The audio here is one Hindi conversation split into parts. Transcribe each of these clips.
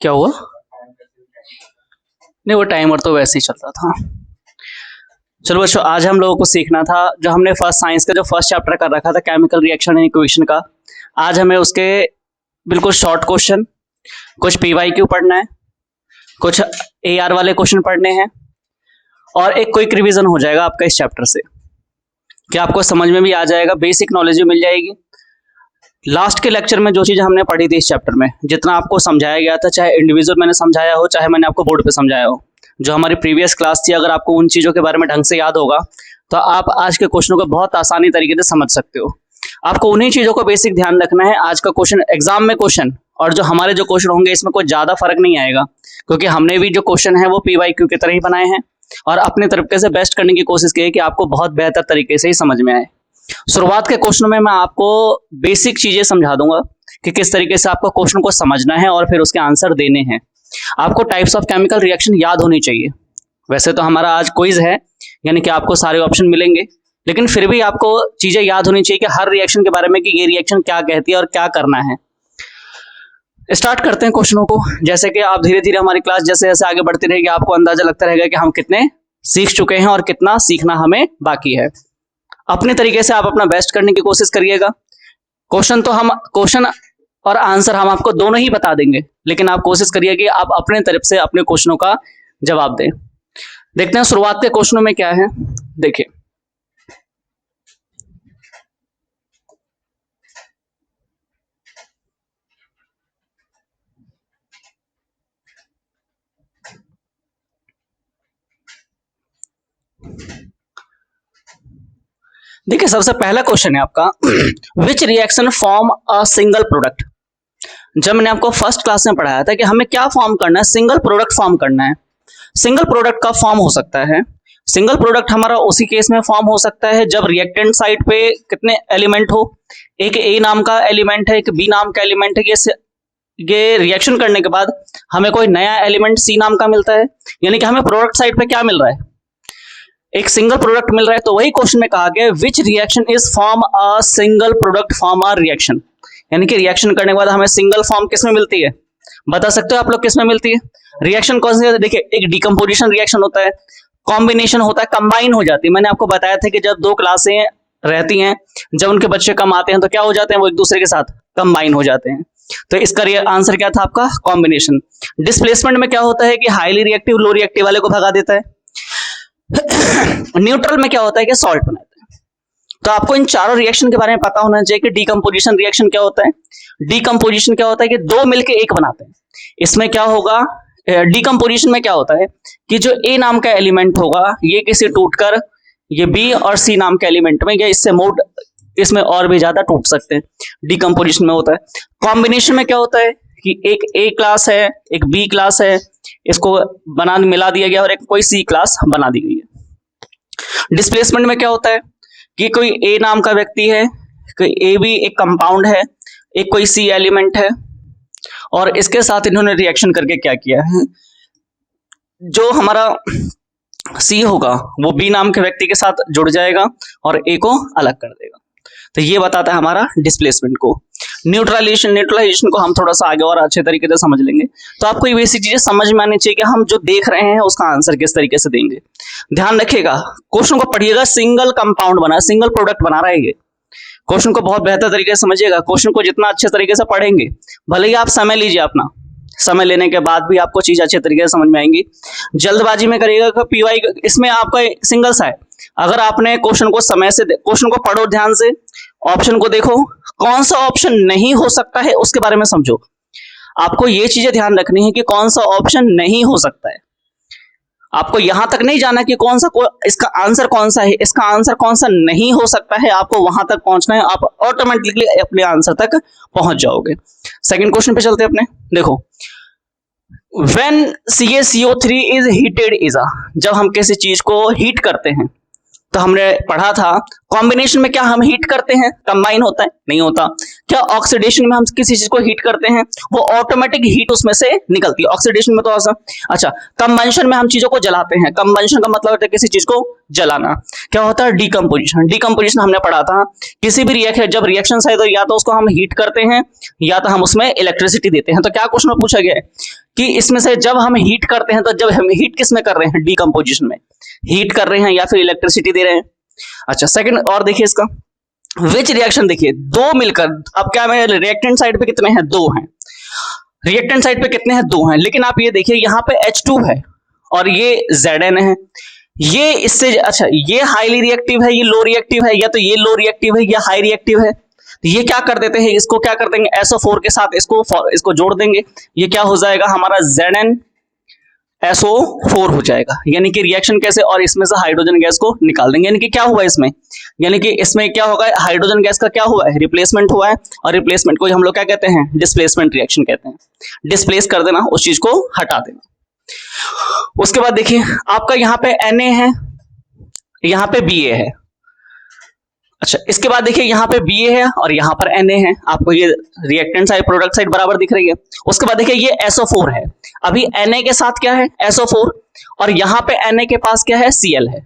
क्या हुआ? नहीं, वो टाइमर तो वैसे ही चल रहा था। चलो बच्चों, आज हम लोगों को सीखना था जो हमने फर्स्ट साइंस का जो फर्स्ट चैप्टर कर रखा था केमिकल रिएक्शन एंड इक्वेशन का। आज हमें उसके बिल्कुल शॉर्ट क्वेश्चन, कुछ पीवाईक्यू पढ़ना है, कुछ एआर वाले क्वेश्चन पढ़ने हैं और एक क्विक रिवीजन हो जाएगा आपका इस चैप्टर से, कि आपको समझ में भी आ जाएगा, बेसिक नॉलेज भी मिल जाएगी। लास्ट के लेक्चर में जो चीज़ हमने पढ़ी थी इस चैप्टर में, जितना आपको समझाया गया था, चाहे इंडिविजुअल मैंने समझाया हो, चाहे मैंने आपको बोर्ड पे समझाया हो, जो हमारी प्रीवियस क्लास थी, अगर आपको उन चीज़ों के बारे में ढंग से याद होगा तो आप आज के क्वेश्चनों को बहुत आसानी तरीके से समझ सकते हो। आपको उन्हीं चीज़ों को बेसिक ध्यान रखना है। आज का क्वेश्चन एग्जाम में क्वेश्चन और जो हमारे जो क्वेश्चन होंगे इसमें कोई ज़्यादा फर्क नहीं आएगा, क्योंकि हमने भी जो क्वेश्चन है वो पीवाईक्यू की तरह ही बनाए हैं और अपने तरीके से बेस्ट करने की कोशिश की है कि आपको बहुत बेहतर तरीके से ही समझ में आए। शुरुआत के क्वेश्चन में मैं आपको बेसिक चीजें समझा दूंगा कि किस तरीके से आपको क्वेश्चन को समझना है और फिर उसके आंसर देने हैं। आपको टाइप्स ऑफ केमिकल रिएक्शन याद होनी चाहिए। वैसे तो हमारा आज क्विज है, यानी कि आपको सारे ऑप्शन मिलेंगे, लेकिन फिर भी आपको चीजें याद होनी चाहिए कि हर रिएक्शन के बारे में कि ये रिएक्शन क्या कहती है और क्या करना है। स्टार्ट करते हैं क्वेश्चनों को। जैसे कि आप धीरे धीरे हमारी क्लास जैसे जैसे आगे बढ़ती रहेगी, आपको अंदाजा लगता रहेगा कि हम कितने सीख चुके हैं और कितना सीखना हमें बाकी है। अपने तरीके से आप अपना बेस्ट करने की कोशिश करिएगा। क्वेश्चन और आंसर हम आपको दोनों ही बता देंगे, लेकिन आप कोशिश करिए कि आप अपने तरफ से अपने क्वेश्चनों का जवाब दें। देखते हैं शुरुआत के क्वेश्चनों में क्या है। देखिए, सबसे पहला क्वेश्चन है आपका, which reaction form a single product. जब मैंने आपको फर्स्ट क्लास में पढ़ाया था कि हमें क्या फॉर्म करना है, सिंगल प्रोडक्ट फॉर्म करना है। सिंगल प्रोडक्ट का फॉर्म हो सकता है, सिंगल प्रोडक्ट हमारा उसी केस में फॉर्म हो सकता है जब रिएक्टेंट साइड पे कितने एलिमेंट हो, एक ए नाम का एलिमेंट है, एक बी नाम का एलिमेंट है। ये रिएक्शन करने के बाद हमें कोई नया एलिमेंट सी नाम का मिलता है, यानी कि हमें प्रोडक्ट साइड पे क्या मिल रहा है, एक सिंगल प्रोडक्ट मिल रहा है। तो वही क्वेश्चन में कहा गया विच reaction is form a single product form a reaction, यानी कि रिएक्शन करने के बाद हमें सिंगल फॉर्म किस में मिलती है, बता सकते हो आप लोग किस में मिलती है? रिएक्शन कौन सी है? देखिए, एक डिकम्पोजिशन रिएक्शन होता है, कॉम्बिनेशन होता है, कंबाइन हो जाती है। मैंने आपको बताया था कि जब दो क्लासें रहती हैं, जब उनके बच्चे कम आते हैं तो क्या हो जाते हैं, वो एक दूसरे के साथ कंबाइन हो जाते हैं। तो इसका आंसर क्या था आपका? कॉम्बिनेशन। डिस्प्लेसमेंट में क्या होता है कि हाईली रिएक्टिव लो रिएक्टिव वाले को भगा देता है। न्यूट्रल में क्या होता है कि सॉल्ट बनाता है। तो आपको इन चारों रिएक्शन के बारे में पता होना चाहिए कि डीकंपोजिशन रिएक्शन क्या होता है। डीकंपोजिशन क्या होता है कि दो मिलके एक बनाते हैं। इसमें क्या होगा, डीकंपोजिशन में क्या होता है कि जो ए नाम का एलिमेंट होगा ये किसी टूटकर ये बी और सी नाम के एलिमेंट में या इससे मोड इसमें और भी ज्यादा टूट सकते हैं। डीकंपोजिशन में होता है। कॉम्बिनेशन में क्या होता है कि एक ए क्लास है, एक बी क्लास है, इसको बना मिला दिया गया और एक कोई सी क्लास बना दी गई है। डिस्प्लेसमेंट में क्या होता है कि कोई ए नाम का व्यक्ति है, कोई ए भी एक कंपाउंड है, एक कोई सी एलिमेंट है और इसके साथ इन्होंने रिएक्शन करके क्या किया है, जो हमारा सी होगा वो बी नाम के व्यक्ति के साथ जुड़ जाएगा और ए को अलग कर देगा। तो ये बताता है हमारा डिस्प्लेसमेंट को। न्यूट्रलाइजेशन को हम थोड़ा सा आगे और अच्छे तरीके से समझ लेंगे। तो आपको ये बेसिक चीजें समझ में आनी चाहिए कि हम जो देख रहे हैं उसका आंसर किस तरीके से देंगे। ध्यान रखिएगा, क्वेश्चन को पढ़िएगा, सिंगल कंपाउंड बना, सिंगल प्रोडक्ट बना रहा है ये। क्वेश्चन को बहुत बेहतर तरीके से समझिएगा। क्वेश्चन को जितना अच्छे तरीके से पढ़ेंगे, भले ही आप समय लीजिए, अपना समय लेने के बाद भी आपको चीज अच्छे तरीके से समझ में आएंगी। जल्दबाजी में करिएगा कि पीवाई इसमें आपका सिंगल सा है। अगर आपने क्वेश्चन को समय से, क्वेश्चन को पढ़ो ध्यान से, ऑप्शन को देखो, कौन सा ऑप्शन नहीं हो सकता है उसके बारे में समझो। आपको ये चीजें ध्यान रखनी है कि कौन सा ऑप्शन नहीं हो सकता है। आपको यहां तक नहीं जाना कि कौन सा इसका आंसर कौन सा है, इसका आंसर कौन सा नहीं हो सकता है, आपको वहां तक पहुंचना है। आप ऑटोमेटिकली अपने आंसर तक पहुंच जाओगे। सेकंड क्वेश्चन पे चलते हैं अपने। देखो, when CaCO3 is heated is a, जब हम किसी चीज को हीट करते हैं तो हमने पढ़ा था कॉम्बिनेशन में क्या हम हीट करते हैं, कंबाइन होता है, नहीं होता। क्या ऑक्सीडेशन में हम किसी चीज को हीट करते हैं, वो ऑटोमेटिक हीट उसमें से निकलती है। ऑक्सीडेशन में तो अच्छा, कंबंशन में हम चीजों को जलाते हैं। कंबंशन का मतलब होता है किसी चीज को जलाना। क्या होता है, डीकंपोजिशन। डीकंपोजिशन हमने पढ़ा था, किसी भी रिएक्शन, जब रिएक्शन है तो या तो उसको हम हीट करते हैं या तो हम उसमें इलेक्ट्रिसिटी देते हैं। तो क्या क्वेश्चन में पूछा गया है कि इसमें से जब हम हीट करते हैं, तो जब हम हीट किस में कर रहे हैं, डीकंपोजिशन में हीट कर रहे हैं या फिर इलेक्ट्रिसिटी दे रहे हैं। अच्छा, सेकंड और देखिए इसका, विच रिएक्शन, देखिए दो मिलकर, अब क्या मेरे रिएक्टेंट साइड पे कितने हैं, दो हैं। रिएक्टेंट साइड पे कितने हैं, दो हैं। लेकिन आप ये देखिए यहाँ पे H2 है और ये Zn है। ये इससे, अच्छा ये हाईली रिएक्टिव है, ये लो रिएक्टिव है, या तो ये लो रिएक्टिव है या हाई रिएक्टिव है। तो ये क्या कर देते हैं, इसको क्या कर देंगे, SO4 के साथ इसको जोड़ देंगे। ये क्या हो जाएगा हमारा ZnSO4 हो जाएगा। यानी कि रिएक्शन कैसे, और इसमें से हाइड्रोजन गैस को निकाल देंगे। यानी कि क्या हुआ इसमें, यानी कि इसमें क्या होगा, हाइड्रोजन गैस का क्या हुआ है, रिप्लेसमेंट हुआ है। और रिप्लेसमेंट को हम लोग क्या कहते हैं, डिस्प्लेसमेंट रिएक्शन कहते हैं। डिस्प्लेस कर देना, उस चीज को हटा देना। उसके बाद देखिए आपका यहाँ पे Na है, यहाँ पे Ba है। अच्छा, इसके बाद देखिए यहाँ पे Ba है और यहाँ पर Na है। आपको ये रिएक्टेंट साइड प्रोडक्ट साइड बराबर दिख रही है। उसके बाद देखिए ये SO4 है। अभी Na के साथ क्या है, SO4, और यहाँ पे Na के पास क्या है, Cl है।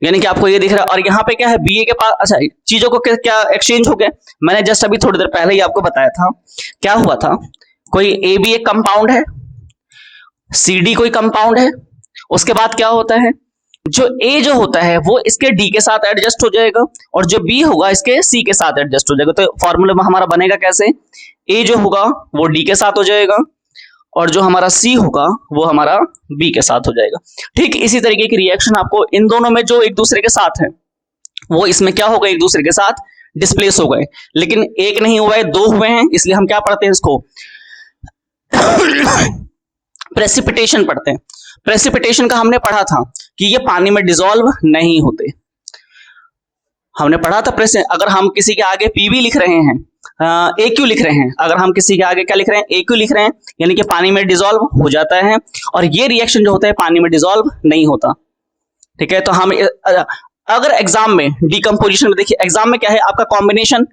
यानी कि आपको ये दिख रहा है। और यहाँ पे क्या है, Ba के पास, अच्छा चीजों को क्या एक्सचेंज हो गया। मैंने जस्ट अभी थोड़ी देर पहले ही आपको बताया था, क्या हुआ था, कोई AB एक कंपाउंड है, CD कोई कंपाउंड है। उसके बाद क्या होता है, जो A जो होता है वो इसके D के साथ एडजस्ट हो जाएगा, और जो B होगा इसके C के साथ एडजस्ट हो जाएगा। तो फॉर्मूला में हमारा बनेगा कैसे, A जो होगा वो D के साथ हो जाएगा, और जो हमारा C होगा वो हमारा B के साथ हो जाएगा। ठीक इसी तरीके की रिएक्शन आपको इन दोनों में जो एक दूसरे के साथ है, वो इसमें क्या होगा, एक दूसरे के साथ डिस्प्लेस हो गए। लेकिन एक नहीं हुआ है, दो हुए हैं, इसलिए हम क्या पढ़ते हैं इसको प्रेसिपिटेशन पढ़ते हैं। प्रेसिपिटेशन का हमने पढ़ा था कि ये पानी में डिसॉल्व नहीं होते। हमने पढ़ा था अगर हम किसी के आगे PB लिख रहे हैं, AQ लिख रहे हैं, अगर हम किसी के आगे क्या लिख रहे हैं, AQ लिख रहे हैं, यानी कि पानी में डिसॉल्व हो जाता है। और ये रिएक्शन जो होता है पानी में डिसॉल्व नहीं होता। ठीक है, तो हम अगर एग्जाम में डीकंपोजिशन में, देखिए एग्जाम में क्या है आपका कॉम्बिनेशन,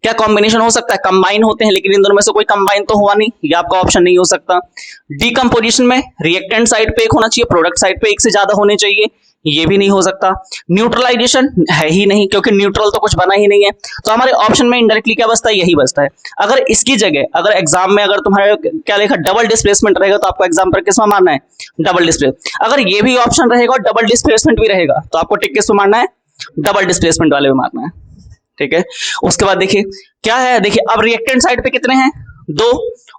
क्या कॉम्बिनेशन हो सकता है, कंबाइन होते हैं, लेकिन इन दोनों में से कोई कंबाइन तो हुआ नहीं, ये आपका ऑप्शन नहीं हो सकता। डीकंपोजिशन में रिएक्टेंट साइड पे एक होना चाहिए, प्रोडक्ट साइड पे एक से ज्यादा होने चाहिए, ये भी नहीं हो सकता। न्यूट्रलाइजेशन है ही नहीं, क्योंकि न्यूट्रल तो कुछ बना ही नहीं है। तो हमारे ऑप्शन में इनडायरेक्टली क्या बचता है, यही बचता है। अगर इसकी जगह, अगर एग्जाम में अगर तुम्हारे क्या लिखा, डबल डिस्प्लेसमेंट रहेगा, तो आपको एग्जाम पर किसमें मारना है, डबल डिस्प्लेस। अगर ये भी ऑप्शन रहेगा और डबल डिस्प्लेसमेंट भी रहेगा, तो आपको टिक किस पे मारना है, डबल डिस्प्लेसमेंट वाले में मारना है। ठीक है, उसके बाद देखिए क्या है, देखिए अब रिएक्टेंट साइड पे कितने हैं, दो,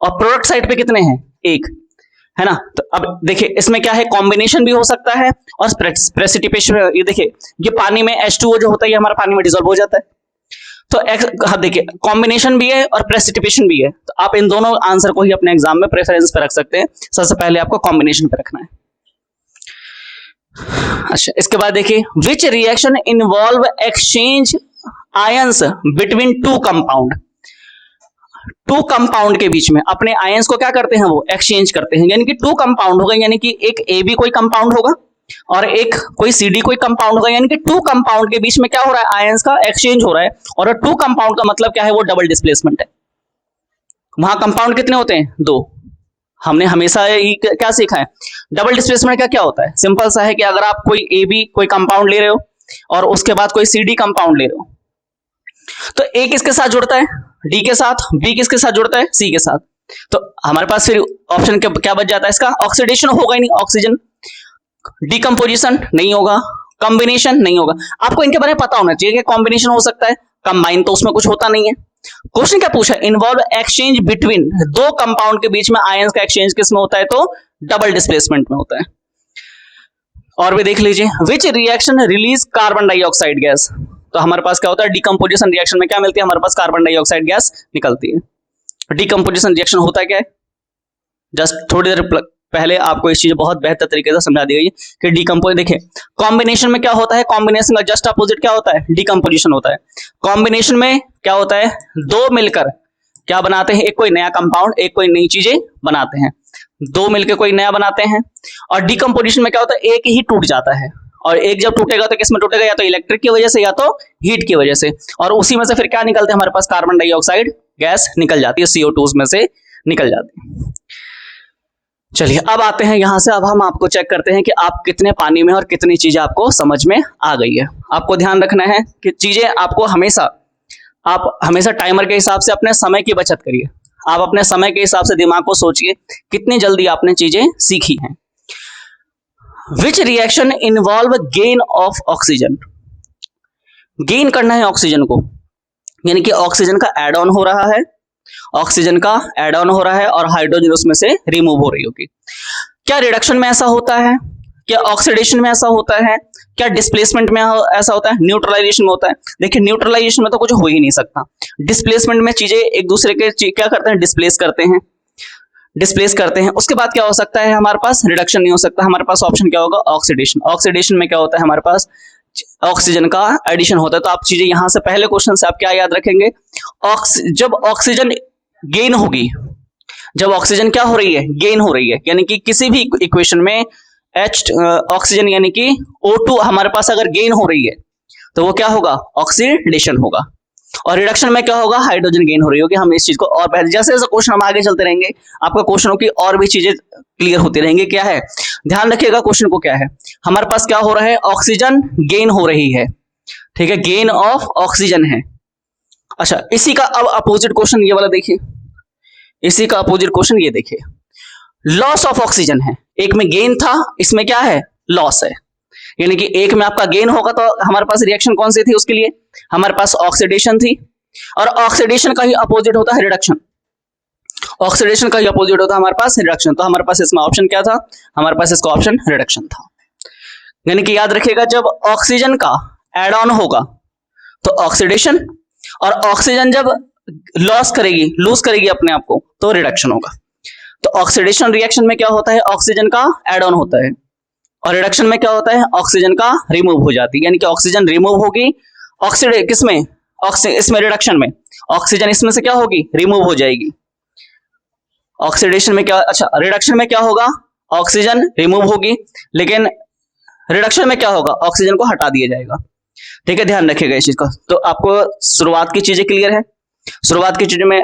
और प्रोडक्ट साइड पे कितने हैं, एक, है ना। तो अब देखिए इसमें क्या है, कॉम्बिनेशन भी हो सकता है और प्रेसिपिटेशन। ये देखिए ये पानी में H2O जो होता है, ये हमारा पानी में डिसॉल्व हो जाता है। तो हाँ देखिए कॉम्बिनेशन भी है और प्रेसिपिटेशन भी है। तो आप इन दोनों आंसर को ही अपने एग्जाम में प्रेफरेंस पे रख सकते हैं। सबसे पहले आपको कॉम्बिनेशन पे रखना है। अच्छा, इसके बाद देखिए which reaction involve exchange ions between two compound. Two compound के बीच में अपने आयंस को क्या करते हैं, वो एक्सचेंज करते हैं। यानी कि टू कंपाउंड होगा, यानी कि एक AB कोई कंपाउंड होगा और एक कोई CD कोई कंपाउंड होगा। यानी कि टू कंपाउंड के बीच में क्या हो रहा है, आयंस का एक्सचेंज हो रहा है। और टू कंपाउंड का मतलब क्या है, वो डबल डिस्प्लेसमेंट है। वहां कंपाउंड कितने होते हैं, दो। हमने हमेशा ही क्या सीखा है, डबल डिस्प्लेसमेंट का क्या होता है, सिंपल सा है कि अगर आप कोई AB कोई कंपाउंड ले रहे हो और उसके बाद कोई CD कंपाउंड ले रहे हो, तो A किसके साथ जुड़ता है, D के साथ, B किसके साथ जुड़ता है, C के साथ। तो हमारे पास फिर ऑप्शन क्या बच जाता है इसका, ऑक्सीडेशन होगा ही नहीं, ऑक्सीजन। डीकंपोजिशन नहीं होगा, कॉम्बिनेशन नहीं होगा। आपको इनके बारे में पता होना चाहिए कि कॉम्बिनेशन हो सकता है, कंबाइन तो उसमें कुछ होता नहीं है। क्वेश्चन क्या पूछा, इन्वॉल्व एक्सचेंज बिटवीन, दो कंपाउंड के बीच में आयंस का एक्सचेंज किसमें होता है, तो डबल डिस्प्लेसमेंट में होता है। और भी देख लीजिए, which reaction release carbon dioxide gas. तो हमारे पास क्या होता है, डीकंपोजिशन रिएक्शन में क्या मिलती है, हमारे पास कार्बन डाइऑक्साइड गैस निकलती है। डीकंपोजिशन रिएक्शन होता है क्या है, जस्ट थोड़ी देर पहले आपको इस चीज बहुत बेहतर तरीके से समझा दी गई कि डीकंपोज। देखिए कॉम्बिनेशन में क्या होता है, कॉम्बिनेशन का जस्ट अपोजिट क्या होता है, डीकंपोजिशन होता है। कॉम्बिनेशन में क्या होता है, दो मिलकर क्या बनाते हैं, एक कोई नया कंपाउंड, एक कोई नई चीजें बनाते हैं, दो मिलकर कोई नया बनाते हैं। और डीकंपोजिशन में क्या होता है, एक ही टूट जाता है और एक जब टूटेगा तो किसमें टूटेगा, या तो इलेक्ट्रिक की वजह से या तो हीट की वजह से, और उसी में से फिर क्या निकलते हैं हमारे पास, कार्बन डाइऑक्साइड गैस निकल जाती है, CO2 में से निकल जाती है। चलिए अब आते हैं यहां से, अब हम आपको चेक करते हैं कि आप कितने पानी में और कितनी चीजें आपको समझ में आ गई है। आपको ध्यान रखना है कि चीजें आपको आप हमेशा टाइमर के हिसाब से अपने समय की बचत करिए। आप अपने समय के हिसाब से दिमाग को सोचिए कितनी जल्दी आपने चीजें सीखी हैं। विच reaction involve gain of oxygen, gain करना है ऑक्सीजन को, यानी कि ऑक्सीजन का एड ऑन हो रहा है, ऑक्सीजन का एड ऑन हो रहा है और हाइड्रोजन उसमें से रिमूव हो रही होगी। क्या रिडक्शन में ऐसा होता है, क्या ऑक्सीडेशन में ऐसा होता है, क्या डिस्प्लेसमेंट में ऐसा होता है, न्यूट्रलाइजेशन में होता है? देखिए न्यूट्रलाइजेशन में तो कुछ हो ही नहीं सकता। डिस्प्लेसमेंट में चीजें एक दूसरे के क्या करते हैं, डिस्प्लेस करते हैं। उसके बाद क्या हो सकता है हमारे पास, रिडक्शन नहीं हो सकता। हमारे पास ऑप्शन क्या होगा, ऑक्सीडेशन। ऑक्सीडेशन में क्या होता है हमारे पास, ऑक्सीजन का एडिशन होता है। तो आप चीजें यहां से पहले क्वेश्चन से आप क्या याद रखेंगे, जब ऑक्सीजन गेन होगी, जब ऑक्सीजन क्या हो रही है, गेन हो रही है, यानी कि किसी भी इक्वेशन में ऑक्सीजन यानी कि O2 हमारे पास अगर गेन हो रही है तो वो क्या होगा, ऑक्सीडेशन होगा। और रिडक्शन में क्या होगा, हाइड्रोजन गेन हो रही होगी। हम इस चीज को और जैसे जैसे क्वेश्चन हम आगे चलते रहेंगे आपका क्वेश्चनों की और भी चीजें क्लियर होती रहेंगी। क्या है, ध्यान रखिएगा क्वेश्चन को, क्या है हमारे पास, क्या हो रहा है, ऑक्सीजन गेन हो रही है, ठीक है, गेन ऑफ ऑक्सीजन है। अच्छा इसी का अब अपोजिट क्वेश्चन ये वाला देखिए, इसी का अपोजिट क्वेश्चन ये देखिए, लॉस ऑफ ऑक्सीजन है। एक में गेन था, इसमें क्या है, लॉस है। यानी कि एक में आपका गेन होगा तो हमारे पास रिएक्शन कौन सी थी, उसके लिए हमारे पास ऑक्सीडेशन थी, और ऑक्सीडेशन का ही अपोजिट होता है रिडक्शन। ऑक्सीडेशन का ही अपोजिट होता है हमारे पास रिडक्शन। तो हमारे पास इसमें ऑप्शन क्या था, हमारे पास इसका ऑप्शन रिडक्शन था। यानी कि याद रखिएगा जब ऑक्सीजन का एड ऑन होगा तो ऑक्सीडेशन, और ऑक्सीजन जब लूज करेगी अपने आप को तो रिडक्शन होगा। तो ऑक्सीडेशन रिएक्शन में क्या होता है, ऑक्सीजन का एड ऑन होता है, और रिडक्शन में क्या होता है, ऑक्सीजन का रिमूव हो जाती है। यानी कि ऑक्सीजन रिमूव होगी, इसमें रिडक्शन में ऑक्सीजन इसमें से क्या होगी, रिमूव हो जाएगी। ऑक्सीडेशन में क्या, अच्छा रिडक्शन में क्या होगा, ऑक्सीजन रिमूव होगी, लेकिन रिडक्शन में क्या होगा, ऑक्सीजन को हटा दिया जाएगा। ठीक है, ध्यान रखिएगा इस चीज का। तो आपको शुरुआत की चीजें क्लियर है। शुरुआत की चीजों में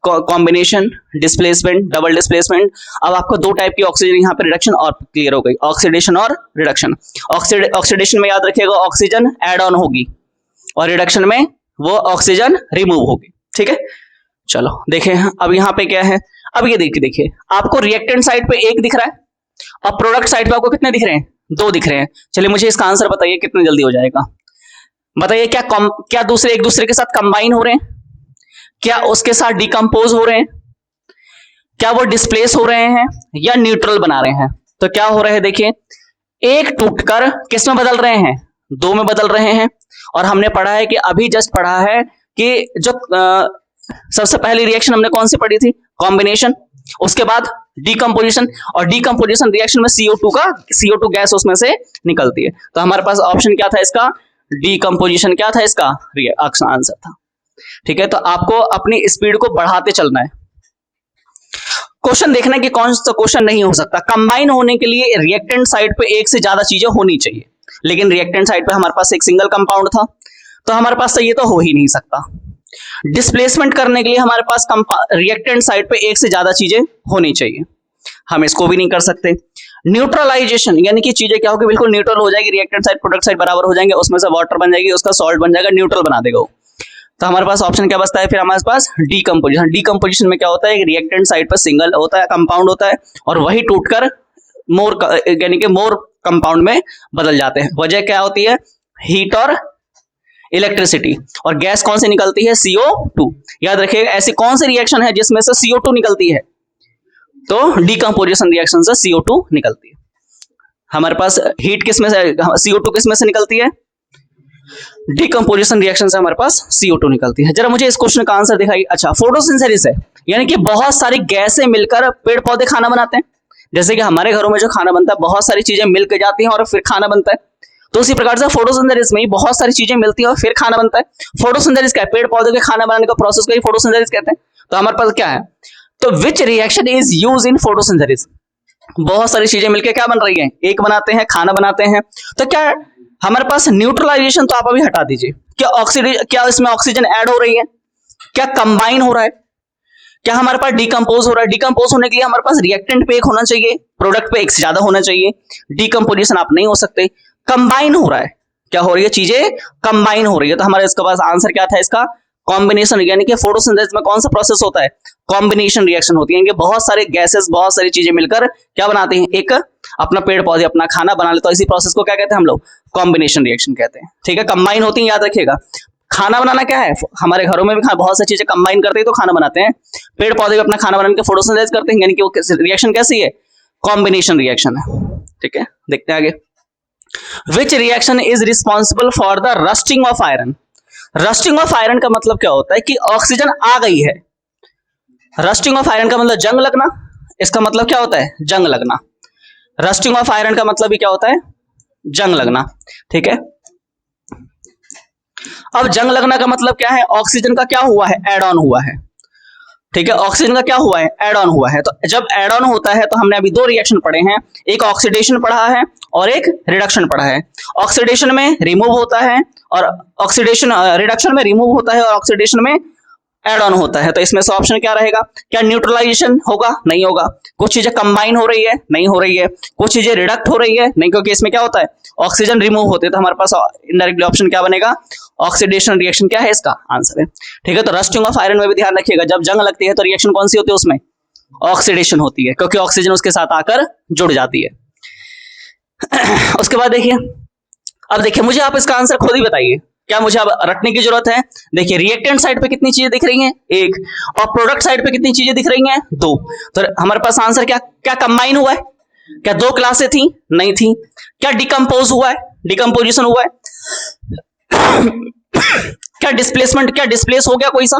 कॉम्बिनेशन, डिस्प्लेसमेंट, डबल डिस्प्लेसमेंट। अब आपको दो टाइप की ऑक्सीजन यहाँ पे रिडक्शन और क्लियर हो गई, ऑक्सीडेशन और रिडक्शन। ऑक्सीडेशन में याद रखिएगा ऑक्सीजन एड ऑन होगी, और रिडक्शन में वो ऑक्सीजन रिमूव होगी। ठीक है, चलो देखें अब यहाँ पे क्या है। अब ये देखिए आपको रिएक्टेंट साइड पे एक दिख रहा है, और प्रोडक्ट साइड पे आपको कितने दिख रहे हैं, दो दिख रहे हैं। चलिए मुझे इसका आंसर बताइए कितने जल्दी हो जाएगा। बताइए क्या दूसरे एक दूसरे के साथ कंबाइन हो रहे हैं, क्या उसके साथ डिकम्पोज हो रहे हैं, क्या वो डिस्प्लेस हो रहे हैं, या न्यूट्रल बना रहे हैं। तो क्या हो रहा है देखिए, एक टूटकर किस में बदल रहे हैं, दो में बदल रहे हैं। और हमने पढ़ा है कि अभी जस्ट पढ़ा है कि जो सबसे पहली रिएक्शन हमने कौन सी पढ़ी थी, कॉम्बिनेशन, उसके बाद डीकम्पोजिशन, और डीकम्पोजिशन रिएक्शन में CO2 गैस उसमें से निकलती है। तो हमारे पास ऑप्शन क्या था इसका, डीकम्पोजिशन क्या था इसका आंसर था। ठीक है, तो आपको अपनी स्पीड को बढ़ाते चलना है। क्वेश्चन देखना कि कौन सा क्वेश्चन नहीं हो सकता। कंबाइन होने के लिए रिएक्टेंट साइड पे एक से ज्यादा चीजें होनी चाहिए, लेकिन रिएक्टेंट साइड पे हमारे पास एक सिंगल कंपाउंड था, तो हमारे पास तो ये तो हो ही नहीं सकता। डिस्प्लेसमेंट करने के लिए हमारे पास रिएक्टेंट साइड पे एक से ज्यादा चीजें होनी चाहिए, हम इसको भी नहीं कर सकते। न्यूट्रलाइजेशन यानी कि चीजें क्या होगी, बिल्कुल न्यूट्रल हो जाएगी, रिएक्टेंट साइड प्रोडक्ट साइड बराबर हो जाएंगे, उसमें से वाटर बन जाएगी, उसका सॉल्ट बन जाएगा, न्यूट्रल बना देगा वो। तो हमारे पास ऑप्शन क्या बचता है फिर, हमारे पास डीकम्पोजिशन। डीकम्पोजिशन में क्या होता है, रिएक्टेंट साइड पर सिंगल होता है, कंपाउंड होता है, और वही टूटकर मोर यानी कि मोर कंपाउंड में बदल जाते हैं। वजह क्या होती है, हीट और इलेक्ट्रिसिटी। और गैस कौन सी निकलती है, CO2। याद रखिएगा ऐसी कौन सी रिएक्शन है जिसमें से CO2 निकलती है, तो डीकम्पोजिशन रिएक्शन से CO2 निकलती है। हमारे पास हीट किसमें से, CO2 किसमें से निकलती है, डीकम्पोजिशन रिएक्शन से हमारे पास CO2 निकलती है। जरा मुझे इस क्वेश्चन का आंसर दिखाइए। अच्छा, फोटोसिंथेसिस है, यानी कि बहुत सारी गैसें मिलकर पेड़ पौधे खाना बनाते हैं। जैसे कि हमारे घरों में जो खाना बनता है, बहुत सारी चीजें मिलकर जाती हैं और फिर खाना बनता है। तो उसी प्रकार से फोटोसिंथेसिस में बहुत सारी चीजें मिलती है और फिर खाना बनता है। फोटोसिंथेसिस क्या है, पेड़ पौधे के खाना बनाने का प्रोसेस को ही फोटोसिंथेसिस कहते हैं। तो हमारे पास क्या है, तो विच reaction is use in photosynthesis, बहुत सारी चीजें मिलकर क्या बन रही है, एक बनाते हैं, खाना बनाते हैं। तो क्या हमारे पास न्यूट्रलाइजेशन तो आप अभी हटा दीजिए, क्या ऑक्सीजन, क्या इसमें ऑक्सीजन ऐड हो रही है, क्या कंबाइन हो रहा है, क्या हमारे पास डिकम्पोज हो रहा है। डिकम्पोज होने के लिए हमारे पास रिएक्टेंट पे एक होना चाहिए, प्रोडक्ट पे एक से ज्यादा होना चाहिए। डिकम्पोजिशन आप नहीं हो सकते, कंबाइन हो रहा है, क्या हो रही है, चीजें कंबाइन हो रही है। तो हमारे इसके पास आंसर क्या था इसका, कॉम्बिनेशन। यानी कि फोटोसिंथेसिस में कौन सा प्रोसेस होता है, कॉम्बिनेशन रिएक्शन होती है। यानी कि बहुत सारे गैसेस, बहुत सारी चीजें मिलकर क्या बनाते हैं, एक अपना पेड़ पौधे अपना खाना बना लेते हैं। तो इसी प्रोसेस को क्या कहते हैं हम लोग, कॉम्बिनेशन रिएक्शन कहते हैं। ठीक है, कंबाइन होती है, याद रखिएगा। खाना बनाना क्या है, हमारे घरों में भी बहुत सारी चीजें कंबाइन करते हैं तो खाना बनाते हैं। पेड़ पौधे भी अपना खाना बनाने के फोटोसिंथेसिस करते हैं, यानी कि वो रिएक्शन कैसी है, कॉम्बिनेशन रिएक्शन है। ठीक है, देखते हैं आगे। विच reaction is responsible for the rusting of iron. Rusting of iron का मतलब क्या होता है कि ऑक्सीजन आ गई है। रस्टिंग ऑफ आयरन का मतलब जंग लगना, इसका मतलब क्या होता है, जंग लगना। रस्टिंग ऑफ आयरन का मतलब भी क्या होता है, जंग लगना। ठीक है, अब जंग लगना का मतलब क्या है, ऑक्सीजन का क्या हुआ है, एड ऑन हुआ है। ठीक है, ऑक्सीजन का क्या हुआ है, एड ऑन हुआ है। तो जब एड ऑन होता है तो हमने अभी दो रिएक्शन पढ़े हैं, एक ऑक्सीडेशन पढ़ा है और एक रिडक्शन पढ़ा है। ऑक्सीडेशन में रिमूव होता है और ऑक्सीडेशन, रिडक्शन में रिमूव होता है और ऑक्सीडेशन में एड ऑन होता है। तो इसमें से ऑप्शन क्या रहेगा, क्या न्यूट्रलाइजेशन होगा, नहीं होगा। कुछ चीजें कंबाइन हो रही है, नहीं हो रही है। कुछ चीजें रिडक्ट हो रही है, नहीं, क्योंकि इसमें क्या होता है, ऑक्सीजन रिमूव होते हैं। तो हमारे पास इनडायरेक्टली ऑप्शन क्या बनेगा, ऑक्सीडेशन रिएक्शन क्या है इसका आंसर है। ठीक है, तो रस्टिंग ऑफ आयरन में भी ध्यान रखिएगा, जब जंग लगती है तो रिएक्शन कौन सी होती है, उसमें ऑक्सीडेशन होती है, क्योंकि ऑक्सीजन उसके साथ आकर जुड़ जाती है। उसके बाद देखिए, अब देखिए मुझे आप इसका आंसर खुद ही बताइए, क्या मुझे अब रटने की जरूरत है। देखिए रिएक्टेंट साइड पे कितनी चीजें दिख रही हैं, एक, और प्रोडक्ट साइड पे कितनी चीजें दिख रही हैं, दो। तो हमारे पास आंसर क्या क्या कंबाइन हुआ है, क्या दो क्लासें थी, नहीं थी। क्या डिकम्पोज हुआ है, डिकम्पोजिशन हुआ है। क्या डिस्प्लेसमेंट, क्या डिस्प्लेस हो गया कोई सा,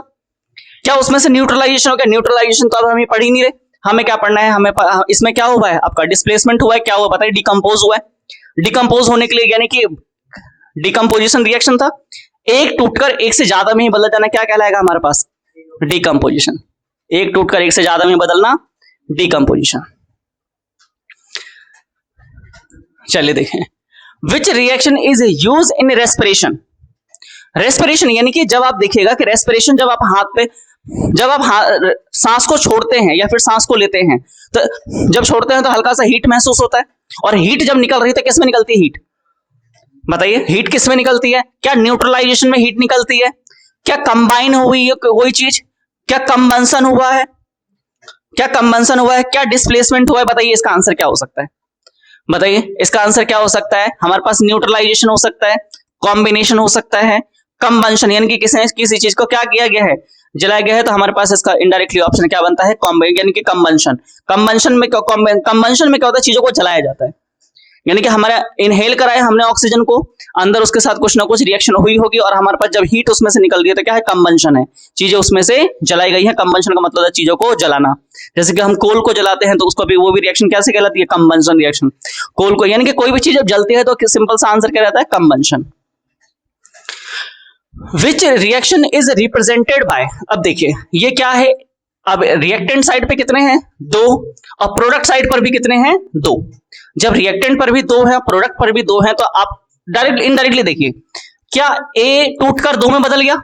क्या उसमें से न्यूट्रलाइजेशन हो गया। न्यूट्रलाइजेशन तो अब हमें पढ़ ही नहीं रहे, हमें क्या पढ़ना है, हमें इसमें क्या हुआ है, आपका डिस्प्लेसमेंट हुआ है, क्या हुआ बताइए, डिकम्पोज हुआ है। डिकम्पोज होने के लिए यानी कि डिकम्पोजिशन रिएक्शन था, एक टूटकर एक से ज्यादा में ही बदल जाना क्या कहलाएगा हमारे पास, डिकम्पोजिशन। एक टूटकर एक से ज्यादा में बदलना डिकम्पोजिशन। चलिए देखें, विच reaction is use in respiration. Respiration यानी कि जब आप देखिएगा कि रेस्पिरेशन, जब आप हाथ पे, जब आप सांस को छोड़ते हैं या फिर सांस को लेते हैं, तो जब छोड़ते हैं तो हल्का सा हीट महसूस होता है, और हीट जब निकल रही है तो किस में निकलती है हीट, बताइए हीट किस में निकलती है, क्या न्यूट्रलाइजेशन में हीट निकलती है, क्या कंबाइन हुई है कोई चीज, क्या कंबंसन हुआ है, क्या कंबंसन हुआ है, क्या डिस्प्लेसमेंट हुआ है। बताइए इसका आंसर क्या हो सकता है, बताइए इसका आंसर क्या हो सकता है। हमारे पास न्यूट्रलाइजेशन हो सकता है, कॉम्बिनेशन हो सकता है, कंबंशन यानी कि किसी चीज को क्या किया गया है, जलाया गया है। तो हमारे पास इसका इनडायरेक्टली ऑप्शन क्या बनता है, यानी कि कंबंशन। कंबंशन में क्या होता है, चीजों को जलाया जाता है, यानी कि हमारा इनहेल कराया हमने ऑक्सीजन को, अंदर उसके साथ कुछ ना कुछ रिएक्शन हुई होगी और हमारे पास जब हीट उसमें से निकल रही है तो क्या है, कंबंशन है, चीजें उसमें से जलाई गई है। कंबंशन का मतलब है चीजों को जलाना। जैसे कि हम कोल को जलाते हैं तो उसको भी, वो भी रिएक्शन कैसे कहलाती है, कंबंशन रिएक्शन। कोल को, यानी कि कोई भी चीज जब जलती है तो सिंपल सा आंसर क्या रहता है, combustion. Which reaction is represented by, अब देखिए ये क्या है, अब रिएक्टेंट साइड पे कितने हैं, दो, और प्रोडक्ट साइड पर भी कितने हैं, दो। जब रिएक्टेंट पर भी दो है, प्रोडक्ट पर भी दो है, तो आप डायरेक्ट इनडायरेक्टली देखिए, क्या ए टूटकर दो में बदल गया,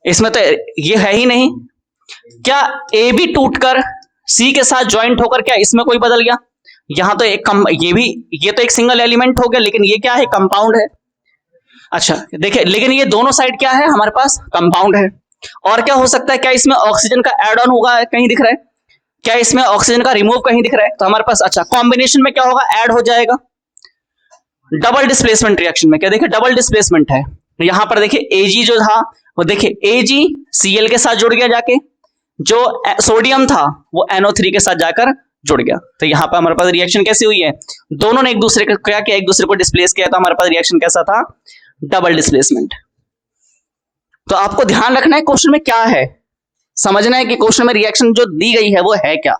इसमें तो ये है ही नहीं। क्या ए भी टूटकर सी के साथ ज्वाइंट होकर क्या इसमें कोई बदल गया, यहां तो एक ये तो एक सिंगल एलिमेंट हो गया, लेकिन ये क्या है, कंपाउंड है। अच्छा देखिए, लेकिन ये दोनों साइड क्या है हमारे पास, कंपाउंड है। और क्या हो सकता है, क्या इसमें ऑक्सीजन का एड ऑन होगा कहीं दिख रहा है, क्या इसमें ऑक्सीजन का रिमूव कहीं दिख रहा है, तो हमारे पास अच्छा कॉम्बिनेशन में क्या होगा, ऐड हो जाएगा। डबल डिस्प्लेसमेंट रिएक्शन में क्या देखिए, डबल डिस्प्लेसमेंट है। यहां पर देखिए Ag जो था वो देखिए Ag Cl के साथ जुड़ गया जाके, जो सोडियम था वो NO3 के साथ जाकर जुड़ गया। तो यहां पर हमारे पास रिएक्शन कैसी हुई है, दोनों ने एक दूसरे को क्या किया, एक दूसरे को डिस्प्लेस किया, तो हमारे पास रिएक्शन कैसा था, डबल डिस्प्लेसमेंट। तो आपको ध्यान रखना है क्वेश्चन में क्या है, समझना है कि क्वेश्चन में रिएक्शन जो दी गई है वो है क्या।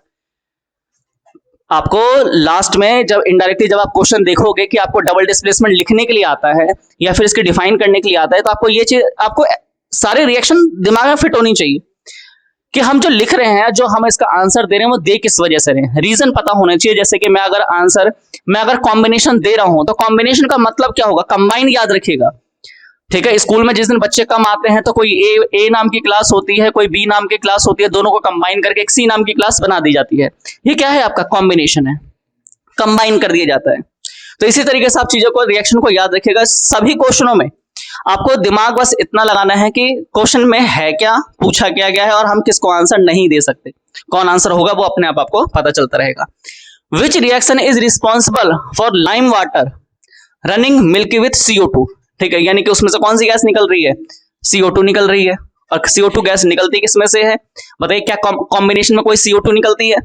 आपको लास्ट में जब इनडायरेक्टली जब आप क्वेश्चन देखोगे कि आपको डबल डिस्प्लेसमेंट लिखने के लिए आता है या फिर इसके डिफाइन करने के लिए आता है, तो आपको ये चीज, आपको सारे रिएक्शन दिमाग में फिट होनी चाहिए। कि हम जो लिख रहे हैं, जो हम इसका आंसर दे रहे हैं, वो दे किस वजह से रहे हैं, रीजन पता होना चाहिए। जैसे कि मैं अगर कॉम्बिनेशन दे रहा हूं तो कॉम्बिनेशन का मतलब क्या होगा, कंबाइन याद रखिएगा। ठीक है, स्कूल में जिस दिन बच्चे कम आते हैं तो कोई ए नाम की क्लास होती है, कोई बी नाम की क्लास होती है, दोनों को कंबाइन करके एक सी नाम की क्लास बना दी जाती है। ये क्या है, आपका कॉम्बिनेशन है, कंबाइन कर दिया जाता है। तो इसी तरीके से आप चीजों को, रिएक्शन को याद रखिएगा। सभी क्वेश्चनों में आपको दिमाग बस इतना लगाना है कि क्वेश्चन में है क्या, पूछा क्या गया है, और हम किसको आंसर नहीं दे सकते, कौन आंसर होगा वो अपने आप आपको पता चलता रहेगा। विच reaction is responsible for lime water running milk with CO2। ठीक है, यानी कि उसमें से कौन सी गैस निकल रही है, CO2 निकल रही है। और CO2 गैस निकलती किसमें से है, बताइए। क्या कॉम्बिनेशन में कोई CO2 निकलती है,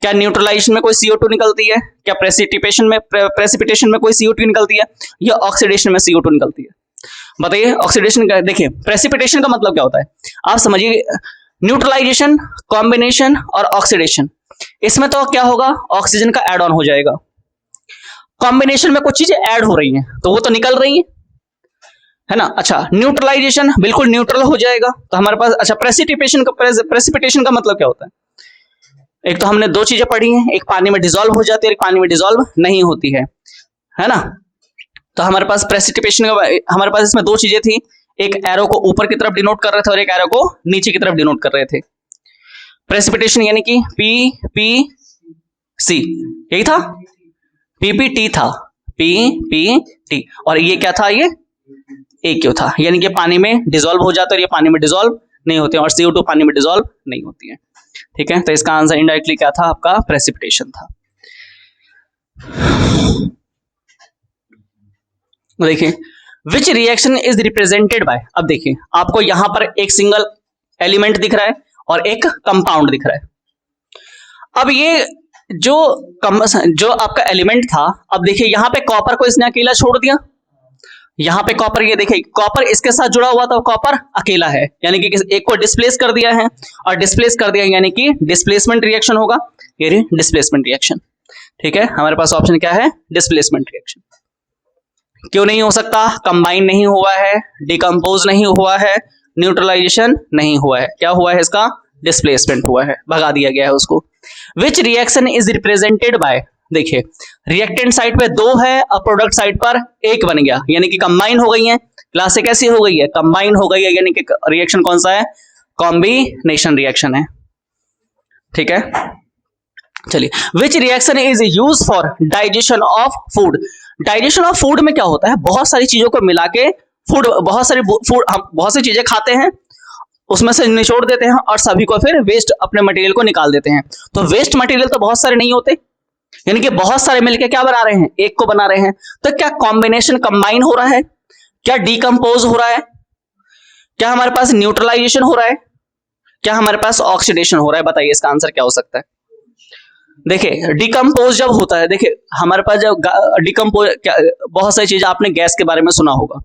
क्या न्यूट्रलाइजेशन में कोई CO2 निकलती है, क्या प्रेसिपिटेशन में कोई CO2 निकलती है, या ऑक्सीडेशन में CO2 निकलती है, बताइए। ऑक्सीडेशन का देखिए, प्रेसिपिटेशन का मतलब क्या होता है, आप समझिए। न्यूट्रलाइजेशन, कॉम्बिनेशन और ऑक्सीडेशन, इसमें तो क्या होगा, ऑक्सीजन का एड ऑन हो जाएगा। कॉम्बिनेशन में कुछ चीजें ऐड हो रही हैं तो वो तो निकल रही है ना। अच्छा, न्यूट्रलाइजेशन बिल्कुल न्यूट्रल हो जाएगा तो हमारे पास। अच्छा, प्रेसिपिटेशन का मतलब क्या होता है, एक तो हमने दो चीजें पढ़ी हैं, एक पानी में डिसॉल्व हो जाती है, एक पानी में डिसॉल्व नहीं होती है ना। तो हमारे पास प्रेसिपिटेशन का, हमारे पास इसमें दो चीजें थी, एक एरो को ऊपर की तरफ डिनोट कर रहे थे और एक एरो को नीचे की तरफ डिनोट कर रहे थे। प्रेसिपिटेशन यानी कि PPC, यही था, PPT था, PPT। और ये क्या था, ये AQ था, यानी कि पानी में डिसॉल्व हो जाता है और ये पानी में डिसॉल्व नहीं होते, और CO2 पानी में डिसॉल्व नहीं होती है। ठीक है, तो इसका आंसर इनडायरेक्टली क्या था, आपका प्रेसिपिटेशन था। देखिए, which reaction is represented by, अब देखिए आपको यहां पर एक सिंगल एलिमेंट दिख रहा है और एक कंपाउंड दिख रहा है। अब ये जो आपका एलिमेंट था, अब देखिए यहां पे कॉपर को इसने अकेला छोड़ दिया, यहां पे कॉपर, ये देखिए कॉपर इसके साथ जुड़ा हुआ था, कॉपर अकेला है, यानी कि एक को डिस्प्लेस कर दिया है, और डिस्प्लेस कर दिया यानी कि डिस्प्लेसमेंट रिएक्शन होगा, ये डिस्प्लेसमेंट रिएक्शन। ठीक है, हमारे पास ऑप्शन क्या है, डिस्प्लेसमेंट रिएक्शन। क्यों नहीं हो सकता, कंबाइन नहीं हुआ है, डिकम्पोज नहीं हुआ है, न्यूट्रलाइजेशन नहीं हुआ है, क्या हुआ है, इसका डिस्प्लेसमेंट हुआ है, भगा दिया गया है उसको। विच रिएक्शन इज रिप्रेजेंटेड बाय, देखिए रिएक्टेंट साइड पे दो है और प्रोडक्ट साइड पर एक बन गया, यानी कि कंबाइन हो गई है, क्लासे कैसी हो गई है, कंबाइन हो गई है, यानी कि रिएक्शन कौन सा है, कॉम्बिनेशन रिएक्शन है। ठीक है, चलिए, विच reaction is use for digestion of food. Digestion of food में क्या होता है, बहुत सारी चीजों को मिला के फूड, हम बहुत सी चीजें खाते हैं, उसमें से निचोड़ देते हैं और सभी को फिर वेस्ट, अपने मटेरियल को निकाल देते हैं। तो वेस्ट मटेरियल तो बहुत सारे नहीं होते, यानी कि बहुत सारे मिलके क्या बना रहे हैं, एक को बना रहे हैं। तो क्या कॉम्बिनेशन कंबाइन हो रहा है, क्या डीकंपोज हो रहा है, क्या हमारे पास न्यूट्रलाइजेशन हो रहा है, क्या हमारे पास ऑक्सीडेशन हो रहा है, बताइए इसका आंसर क्या हो सकता है। देखिए, डिकम्पोज जब होता है, देखिए हमारे पास जब डिकम्पोज, बहुत सारी चीजें आपने गैस के बारे में सुना होगा,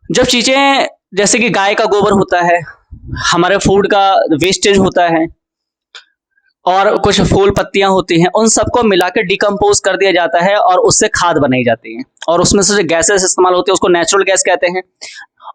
जब चीजें जैसे कि गाय का गोबर होता है, हमारे फूड का वेस्टेज होता है, और कुछ फूल पत्तियां होती हैं, उन सबको मिलाकर डिकम्पोज कर दिया जाता है और उससे खाद बनाई जाती है, और उसमें से जो गैसेस इस्तेमाल होती है उसको नेचुरल गैस कहते हैं,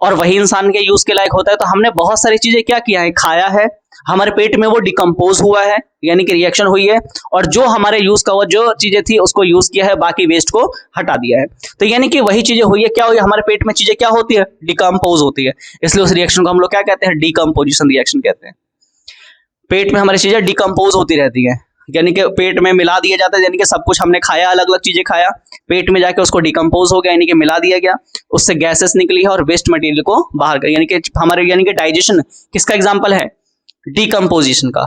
और वही इंसान के यूज के लायक होता है। तो हमने बहुत सारी चीजें क्या किया है, खाया है, हमारे पेट में वो डिकम्पोज हुआ है, यानी कि रिएक्शन हुई है, और जो हमारे यूज का वो जो चीजें थी उसको यूज किया है, बाकी वेस्ट को हटा दिया है। तो यानी कि वही चीजें हुई है, क्या हुई है, हमारे पेट में चीजें क्या होती है, डिकम्पोज होती है, इसलिए उस रिएक्शन को हम लोग क्या कहते हैं, डिकम्पोजिशन रिएक्शन कहते हैं। पेट में हमारी चीजें डिकम्पोज होती रहती है, यानी कि पेट में मिला दिया जाता है, यानी कि सब कुछ हमने खाया, अलग अलग चीजें खाया, पेट में जाके उसको डिकम्पोज हो गया, यानी कि मिला दिया गया, उससे गैसेस निकली है और वेस्ट मटेरियल को बाहर गया, यानी कि हमारे, यानी कि डाइजेशन किसका एग्जाम्पल है, डिकम्पोजिशन का।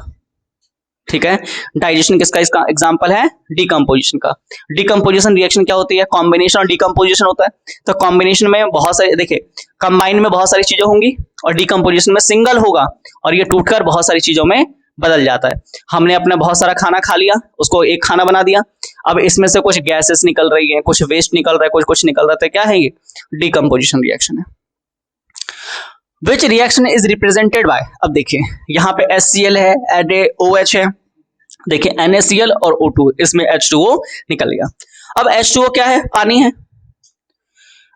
ठीक है, डाइजेशन किसका, इसका एग्जाम्पल है डिकम्पोजिशन का। डिकम्पोजिशन रिएक्शन क्या होती है, कॉम्बिनेशन और डिकम्पोजिशन होता है। तो कॉम्बिनेशन में बहुत सारे, देखिए कंबाइन में बहुत सारी चीजें होंगी, और डिकम्पोजिशन में सिंगल होगा, और ये टूटकर बहुत सारी चीजों में बदल जाता है। हमने अपना बहुत सारा खाना खा लिया, उसको एक खाना बना दिया, अब इसमें से कुछ गैसेस निकल रही है, कुछ वेस्ट निकल रहा है, कुछ निकल रहा है, तो क्या है, ये डिकम्पोजिशन रिएक्शन है। Which reaction is represented by, अब देखिए यहाँ पे HCl है, NaOH है, देखिए NaCl और O2, इसमें H2O निकल गया। अब H2O क्या है, पानी है।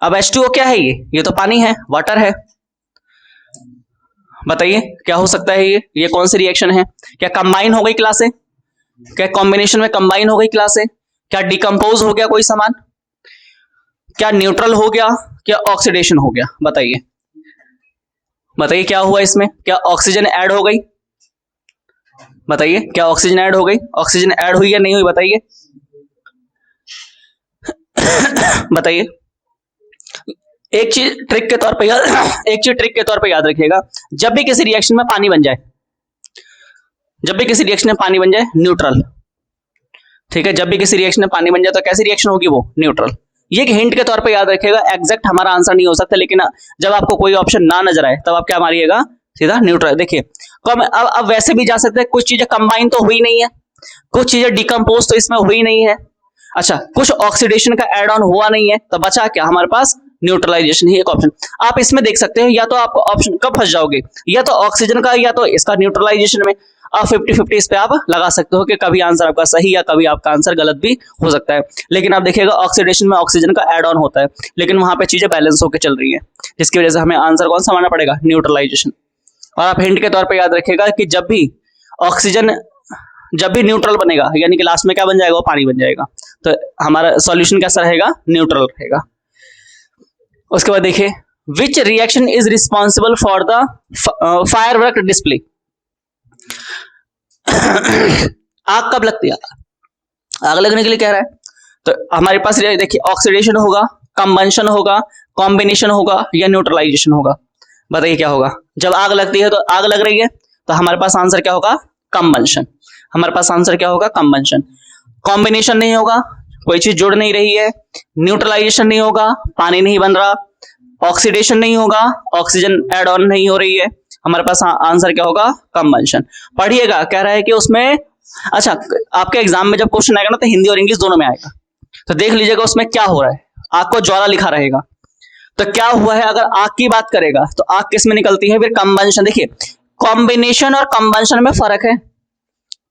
अब H2O क्या है, ये तो पानी है, वाटर है, बताइए क्या हो सकता है ये कौन सी रिएक्शन है? क्या कंबाइन हो गई क्लासें? क्या कॉम्बिनेशन में कंबाइन हो गई क्लासें? क्या डिकम्पोज हो गया कोई सामान? क्या न्यूट्रल हो गया? क्या ऑक्सीडेशन हो गया? बताइए बताइए क्या हुआ इसमें? क्या ऑक्सीजन ऐड हो गई? बताइए क्या ऑक्सीजन ऐड हो गई? ऑक्सीजन ऐड हुई या नहीं हुई? बताइए बताइए। एक चीज ट्रिक के तौर पे याद रखिएगा, जब भी किसी रिएक्शन में पानी बन जाए, न्यूट्रल, ठीक है, जब भी किसी रिएक्शन में पानी बन जाए तो कैसी रिएक्शन होगी? वो न्यूट्रल। ये एक हिंट के तौर पे याद रखिएगा, एग्जैक्ट हमारा आंसर नहीं हो सकता, लेकिन जब आपको कोई ऑप्शन ना नजर आए तब आप क्या मारिएगा? सीधा न्यूट्रल। देखिए अब वैसे भी जा सकते हैं, कुछ चीजें कंबाइन तो हुई नहीं है, कुछ चीजें डिकम्पोज तो इसमें हुई नहीं है, अच्छा कुछ ऑक्सीडेशन का एड ऑन हुआ नहीं है, तो बचा क्या हमारे पास? न्यूट्रलाइजेशन ही एक ऑप्शन। आप इसमें देख सकते हो, या तो आपको ऑप्शन कब फंस जाओगे, या तो ऑक्सीजन का या तो इसका न्यूट्रलाइजेशन में। आप 50-50 इस पे आप लगा सकते हो कि कभी आंसर आपका सही या कभी आपका आंसर गलत भी हो सकता है, लेकिन आप देखिएगा ऑक्सीडेशन में ऑक्सीजन का एड ऑन होता है, लेकिन वहां पे चीजें बैलेंस होकर चल रही है, जिसकी वजह से हमें आंसर कौन सा मानना पड़ेगा? न्यूट्रलाइजेशन। और आप हिंट के तौर पर याद रखिएगा कि जब भी न्यूट्रल बनेगा, यानी कि लास्ट में क्या बन जाएगा? वो पानी बन जाएगा, तो हमारा सॉल्यूशन कैसा रहेगा? न्यूट्रल रहेगा। उसके बाद देखिए, which reaction is responsible for the firework display? आग कब लगती है? आग लगने के लिए कह रहा है, तो हमारे पास देखिए ऑक्सीडेशन होगा, कंबंशन होगा, कॉम्बिनेशन होगा या न्यूट्रलाइजेशन होगा? बताइए क्या होगा? जब आग लगती है तो आग लग रही है, तो हमारे पास आंसर क्या होगा? कंबंशन। हमारे पास आंसर क्या होगा? कंबंशन। कॉम्बिनेशन नहीं होगा, कोई चीज जुड़ नहीं रही है, न्यूट्रलाइजेशन नहीं होगा, पानी नहीं बन रहा, ऑक्सीडेशन नहीं होगा, ऑक्सीजन एड ऑन नहीं हो रही है, हमारे पास आंसर क्या होगा? कंबंशन। पढ़िएगा, कह रहा है कि उसमें, अच्छा आपके एग्जाम में जब क्वेश्चन आएगा ना तो हिंदी और इंग्लिश दोनों में आएगा, तो देख लीजिएगा उसमें क्या हो रहा है। आग को ज्वाला लिखा रहेगा, तो क्या हुआ है? अगर आग की बात करेगा तो आग किस में निकलती है? फिर कंबंशन। देखिए कॉम्बिनेशन और कंबंशन में फर्क है,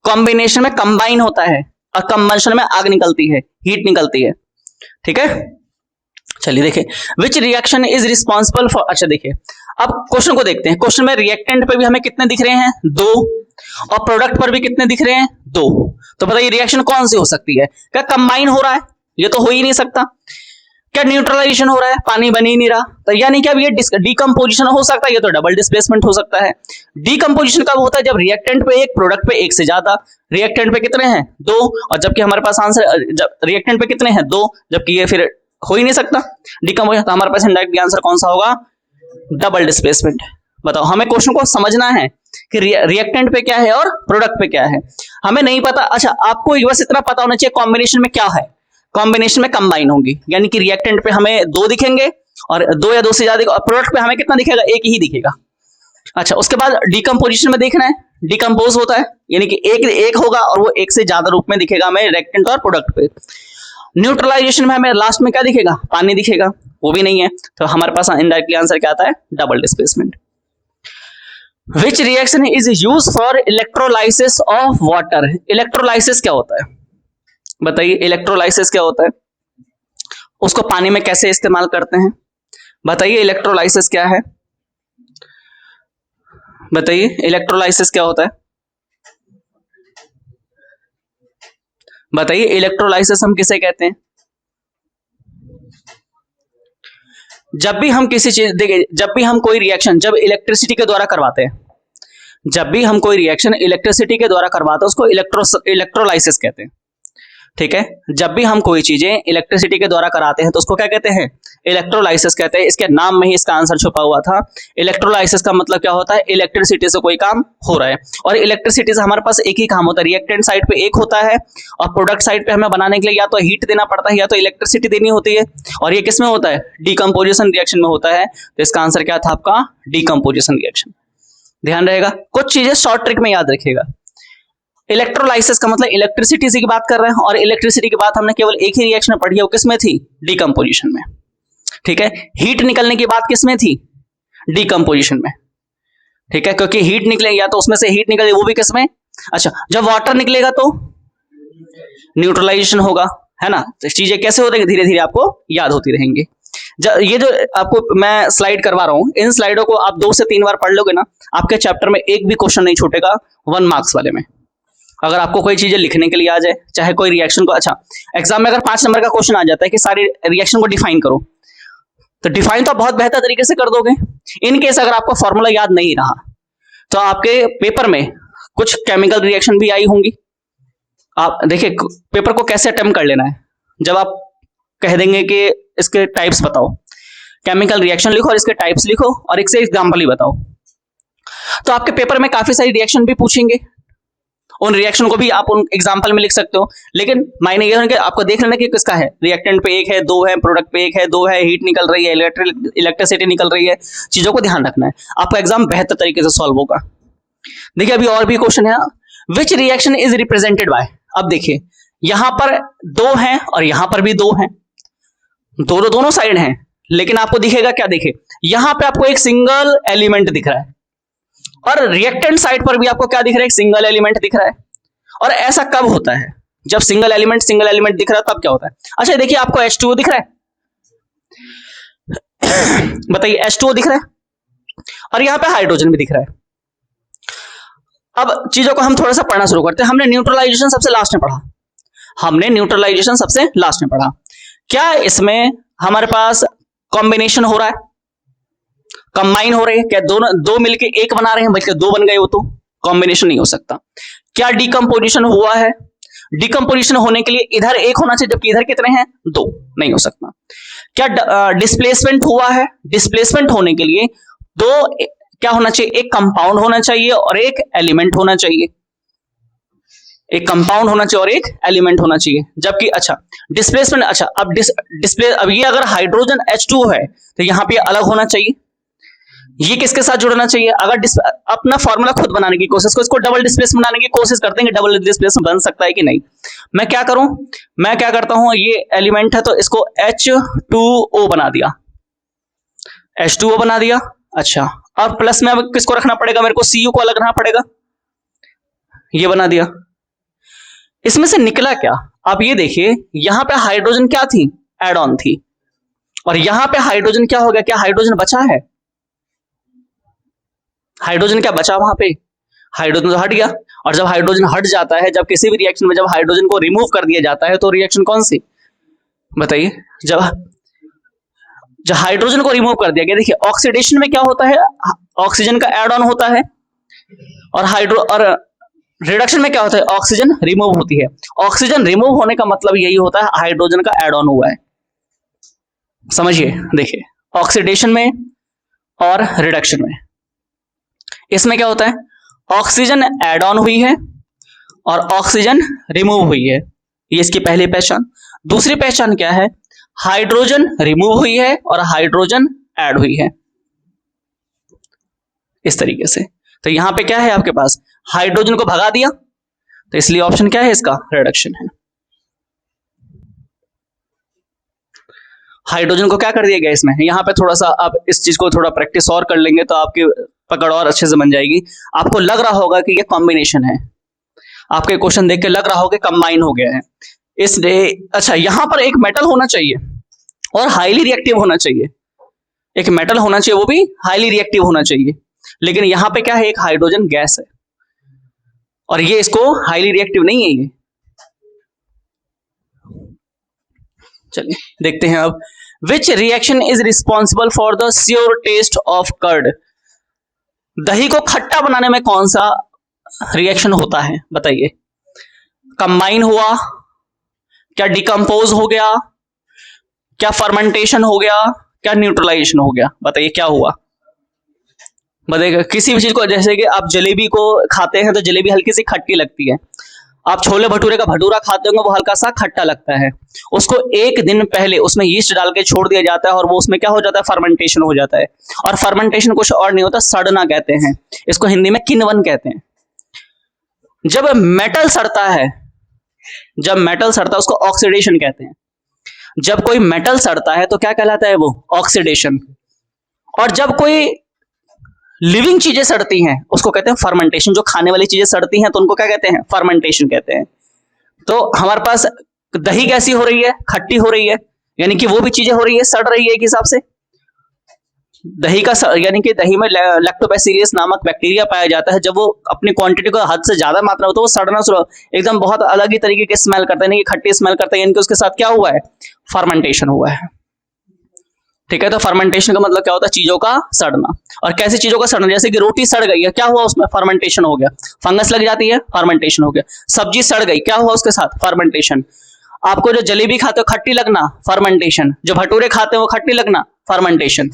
कॉम्बिनेशन में कंबाइन होता है और कंबंशन में आग निकलती है, हीट निकलती है, ठीक है। चलिए देखिए, which reaction is responsible for, अच्छा देखिए अब क्वेश्चन को देखते हैं। क्वेश्चन में रिएक्टेंट पे भी हमें कितने दिख रहे हैं? 2, और प्रोडक्ट पर भी कितने दिख रहे हैं? 2। तो बताइए रिएक्शन कौन सी हो सकती है? क्या कंबाइन हो रहा है? ये तो हो ही नहीं सकता। क्या न्यूट्रलाइजेशन हो रहा है? पानी बन ही नहीं रहा, तो यानी कि अब ये डीकंपोजिशन हो सकता है, ये तो डबल डिस्प्लेसमेंट हो सकता है। डीकंपोजिशन कब होता है? जब रिएक्टेंट पे 1, प्रोडक्ट पे 1 से ज्यादा। रिएक्टेंट पे कितने हैं? 2, और जबकि हमारे पास आंसर, जब रिएक्टेंट पे कितने हैं? 2, जबकि ये फिर हो ही नहीं सकता डीकंपोजिशन, तो हमारे पास इनडायरेक्ट आंसर कौन सा होगा? Double displacement. बताओ, हमें क्वेश्चन को समझना है कि रिएक्टेंट पे क्या है और प्रोडक्ट पे क्या है, हमें नहीं पता। अच्छा आपको बस इतना पता होना चाहिए कॉम्बिनेशन में क्या है, कॉम्बिनेशन में कंबाइन होंगी, यानी कि रिएक्टेंट पे हमें 2 दिखेंगे और 2 या 2 से ज्यादा, और प्रोडक्ट पे हमें कितना दिखेगा? 1 ही दिखेगा। अच्छा उसके बाद डीकंपोजिशन में देखना है, डिकम्पोज होता है, यानी कि एक होगा और वो 1 से ज्यादा रूप में दिखेगा हमें रिएक्टेंट और प्रोडक्ट पे। न्यूट्रलाइजेशन में हमें लास्ट में क्या दिखेगा? पानी दिखेगा, वो भी नहीं है, तो हमारे पास इनडायरेक्टली आंसर क्या आता है? Double displacement. Which reaction is use for electrolysis of water? Electrolysis क्या होता है? बताइए इलेक्ट्रोलाइसिस क्या होता है? उसको पानी में कैसे इस्तेमाल करते हैं? बताइए इलेक्ट्रोलाइसिस क्या है? बताइए इलेक्ट्रोलाइसिस क्या होता है? बताइए इलेक्ट्रोलाइसिस हम किसे कहते हैं? जब भी हम किसी चीज, देखिए जब भी हम कोई रिएक्शन जब इलेक्ट्रिसिटी के द्वारा करवाते हैं, जब भी हम कोई रिएक्शन इलेक्ट्रिसिटी के द्वारा करवाते हैं उसको इलेक्ट्रोलाइसिस कहते हैं, ठीक है। जब भी हम कोई चीजें इलेक्ट्रिसिटी के द्वारा कराते हैं तो उसको क्या कहते हैं? इलेक्ट्रोलाइसिस कहते हैं। इसके नाम में ही इसका आंसर छुपा हुआ था। इलेक्ट्रोलाइसिस का मतलब क्या होता है? इलेक्ट्रिसिटी से कोई काम हो रहा है, और इलेक्ट्रिसिटी से हमारे पास एक ही काम होता है, रिएक्टेंट साइड पे एक होता है और प्रोडक्ट साइड पे हमें बनाने के लिए या तो हीट देना पड़ता है या तो इलेक्ट्रिसिटी देनी होती है, और ये किस में होता है? डीकंपोजिशन रिएक्शन में होता है। तो इसका आंसर क्या था आपका? Decomposition reaction. ध्यान रहेगा, कुछ चीजें शॉर्ट ट्रिक में याद रखिएगा। इलेक्ट्रोलाइसिस का मतलब इलेक्ट्रिसिटी की बात कर रहे हैं, और इलेक्ट्रिसिटी की बात हमने केवल एक ही रिएक्शन में पढ़ी है, वो किसमें थी? डीकंपोजिशन में, ठीक है। हीट निकलने की बात किसमें थी? डीकंपोजिशन में, ठीक है, क्योंकि हीट निकले या तो उसमें से हीट निकले, वो भी किसमें? अच्छा जब वाटर निकलेगा तो न्यूट्रलाइजेशन होगा, है ना। तो चीजें कैसे हो रही, धीरे धीरे आपको याद होती रहेंगी। ये जो आपको मैं स्लाइड करवा रहा हूं, इन स्लाइडों को आप 2 से 3 बार पढ़ लोगे ना, आपके चैप्टर में एक भी क्वेश्चन नहीं छूटेगा 1 मार्क्स वाले में। अगर आपको कोई चीजें लिखने के लिए आ जाए, चाहे कोई रिएक्शन को, अच्छा एग्जाम में अगर 5 नंबर का क्वेश्चन आ जाता है कि सारी रिएक्शन को डिफाइन करो, तो डिफाइन तो आप बहुत बेहतर तरीके से कर दोगे। इन केस अगर आपको फॉर्मूला याद नहीं रहा तो आपके पेपर में कुछ केमिकल रिएक्शन भी आई होंगी। आप देखिए पेपर को कैसे अटेम्प्ट कर लेना है, जब आप कह देंगे कि इसके टाइप्स बताओ, केमिकल रिएक्शन लिखो और इसके टाइप्स लिखो और एक से एग्जाम्पल ही बताओ, तो आपके पेपर में काफी सारी रिएक्शन भी पूछेंगे। उन रिएक्शन को भी आप उन एग्जाम्पल में लिख सकते हो, लेकिन मायने ये है कि आपको देख लेना कि किसका है, रिएक्टेंट पे 1 है, 2 है, प्रोडक्ट पे 1 है, 2 है, हीट निकल रही है, इलेक्ट्रिसिटी निकल रही है, चीजों को ध्यान रखना है, आपका एग्जाम बेहतर तरीके से सॉल्व होगा। देखिए अभी और भी क्वेश्चन है, which reaction is represented by. अब देखिए यहां पर 2 हैं और यहां पर भी 2 हैं, दोनों साइड हैं, लेकिन आपको दिखेगा क्या, देखिए यहां पे आपको एक सिंगल एलिमेंट दिख रहा है और रिएक्टेंट साइड पर भी आपको क्या दिख रहा है, एक सिंगल एलिमेंट दिख रहा है। और ऐसा कब होता है, जब सिंगल एलिमेंट दिख रहा है तब क्या होता है। अच्छा देखिए आपको H2O दिख रहा है, बताइए H2O दिख रहा है और यहां पे हाइड्रोजन भी दिख रहा है। अब चीजों को हम थोड़ा सा पढ़ना शुरू करते हैं। हमने न्यूट्रलाइजेशन सबसे लास्ट में पढ़ा, क्या इसमें हमारे पास कॉम्बिनेशन हो रहा है, कंबाइन हो रहे हैं क्या, दो मिलके एक बना रहे हैं, बल्कि 2 बन गए, वो तो कॉम्बिनेशन नहीं हो सकता। क्या डिकम्पोजिशन हुआ है, डिकम्पोजिशन होने के लिए इधर 1 होना चाहिए जबकि इधर कितने हैं, 2, नहीं हो सकता। क्या डिस्प्लेसमेंट हुआ है, डिस्प्लेसमेंट होने के लिए 2 क्या होना चाहिए, एक कंपाउंड होना चाहिए और एक एलिमेंट होना चाहिए, एक कंपाउंड होना चाहिए और एक एलिमेंट होना चाहिए। जबकि अच्छा डिस्प्लेसमेंट, अच्छा अब ये अगर हाइड्रोजन H2O है तो यहां पे अलग होना चाहिए, ये किसके साथ जुड़ना चाहिए। अगर अपना फॉर्मूला खुद बनाने की कोशिश को, इसको डबल डिस्प्लेसमेंट बनाने की कोशिश करते हैं कि डबल डिस्प्लेसमेंट बन सकता है कि नहीं। मैं क्या करूं, मैं क्या करता हूं, ये एलिमेंट है तो इसको H2O बना दिया, H2O बना दिया। अच्छा और प्लस में अब किसको रखना पड़ेगा, मेरे को Cu को अलग रखना पड़ेगा, ये बना दिया। इसमें से निकला क्या, आप ये देखिए यहां पे हाइड्रोजन क्या थी, एड ऑन थी, और यहां पे हाइड्रोजन क्या हो गया, क्या हाइड्रोजन बचा है, हाइड्रोजन क्या बचा, वहां पे हाइड्रोजन तो हट गया। और जब हाइड्रोजन हट जाता है, जब किसी भी रिएक्शन में जब हाइड्रोजन को रिमूव कर दिया जाता है तो रिएक्शन कौन सी, बताइए। जब हाइड्रोजन को रिमूव कर दिया गया, देखिए ऑक्सीडेशन में क्या होता है, ऑक्सीजन का एड ऑन होता है, और रिडक्शन में क्या होता है, ऑक्सीजन रिमूव होती है। ऑक्सीजन रिमूव होने का मतलब यही होता है हाइड्रोजन का एड ऑन हुआ है, समझिए। देखिए ऑक्सीडेशन में और रिडक्शन में, इसमें क्या होता है, ऑक्सीजन एड ऑन हुई है और ऑक्सीजन रिमूव हुई है, ये इसकी पहली पहचान। दूसरी पहचान क्या है, हाइड्रोजन रिमूव हुई है और हाइड्रोजन ऐड हुई है, इस तरीके से। तो यहां पे क्या है आपके पास, हाइड्रोजन को भगा दिया, तो इसलिए ऑप्शन क्या है इसका, रिडक्शन है। हाइड्रोजन को क्या कर दिया गया इसमें, यहां पे थोड़ा सा आप इस चीज को थोड़ा प्रैक्टिस और कर लेंगे तो आपकी पकड़ और अच्छे से बन जाएगी। आपको लग रहा होगा कि ये कॉम्बिनेशन है, आपके क्वेश्चन देख के लग रहा होगा कंबाइन हो गया है, इसलिए अच्छा यहां पर एक मेटल होना चाहिए और हाईली रिएक्टिव होना चाहिए, एक मेटल होना चाहिए वो भी हाईली रिएक्टिव होना चाहिए, लेकिन यहां पे क्या है, एक हाइड्रोजन गैस है और ये इसको हाईली रिएक्टिव नहीं है ये। चलिए देखते हैं अब, which reaction is responsible for the sour taste of curd. दही को खट्टा बनाने में कौन सा रिएक्शन होता है, बताइए। कंबाइन हुआ, क्या डिकम्पोज हो गया, क्या फर्मेंटेशन हो गया, क्या न्यूट्रलाइजेशन हो गया, बताइए क्या हुआ। बताइएगा किसी भी चीज को, जैसे कि आप जलेबी को खाते हैं तो जलेबी हल्की सी खट्टी लगती है, आप छोले भटूरे का भटूरा खाते होंगे वो हल्का सा खट्टा लगता है, उसको 1 दिन पहले उसमें यीस्ट डाल के छोड़ दिया जाता है और वो उसमें क्या हो जाता है, फर्मेंटेशन हो जाता है। और फर्मेंटेशन कुछ और नहीं होता, सड़ना कहते हैं, इसको हिंदी में किण्वन कहते हैं। जब मेटल सड़ता है, जब मेटल सड़ता है उसको ऑक्सीडेशन कहते हैं। जब कोई मेटल सड़ता है तो क्या कहलाता है वो, ऑक्सीडेशन। और जब कोई लिविंग चीजें सड़ती हैं उसको कहते हैं फर्मेंटेशन। जो खाने वाली चीजें सड़ती हैं तो उनको क्या कहते हैं, फर्मेंटेशन कहते हैं। तो हमारे पास दही कैसी हो रही है, खट्टी हो रही है, यानी कि वो भी चीजें हो रही है, सड़ रही है एक हिसाब से। दही का यानी कि दही में लैक्टोबैसिलियस नामक बैक्टीरिया पाया जाता है। जब वो अपनी क्वांटिटी को हद से ज्यादा मात्रा हो तो वो सड़ना शुरू, एकदम बहुत अलग ही तरीके के स्मेल करता है, यानी कि खट्टी स्मेल करता है, यानी कि उसके साथ क्या हुआ है, फर्मेंटेशन हुआ है। ठीक है, तो फर्मेंटेशन का मतलब क्या होता है, चीजों का सड़ना। और कैसी चीजों का सड़ना, जैसे कि रोटी सड़ गई है, क्या हुआ उसमें, फर्मेंटेशन हो गया, फंगस लग जाती है, फर्मेंटेशन हो गया। सब्जी सड़ गई, क्या हुआ उसके साथ, फर्मेंटेशन। आपको जो जलेबी खाते हो खट्टी लगना, फर्मेंटेशन। जो भटूरे खाते हो वो खट्टी लगना, फर्मेंटेशन।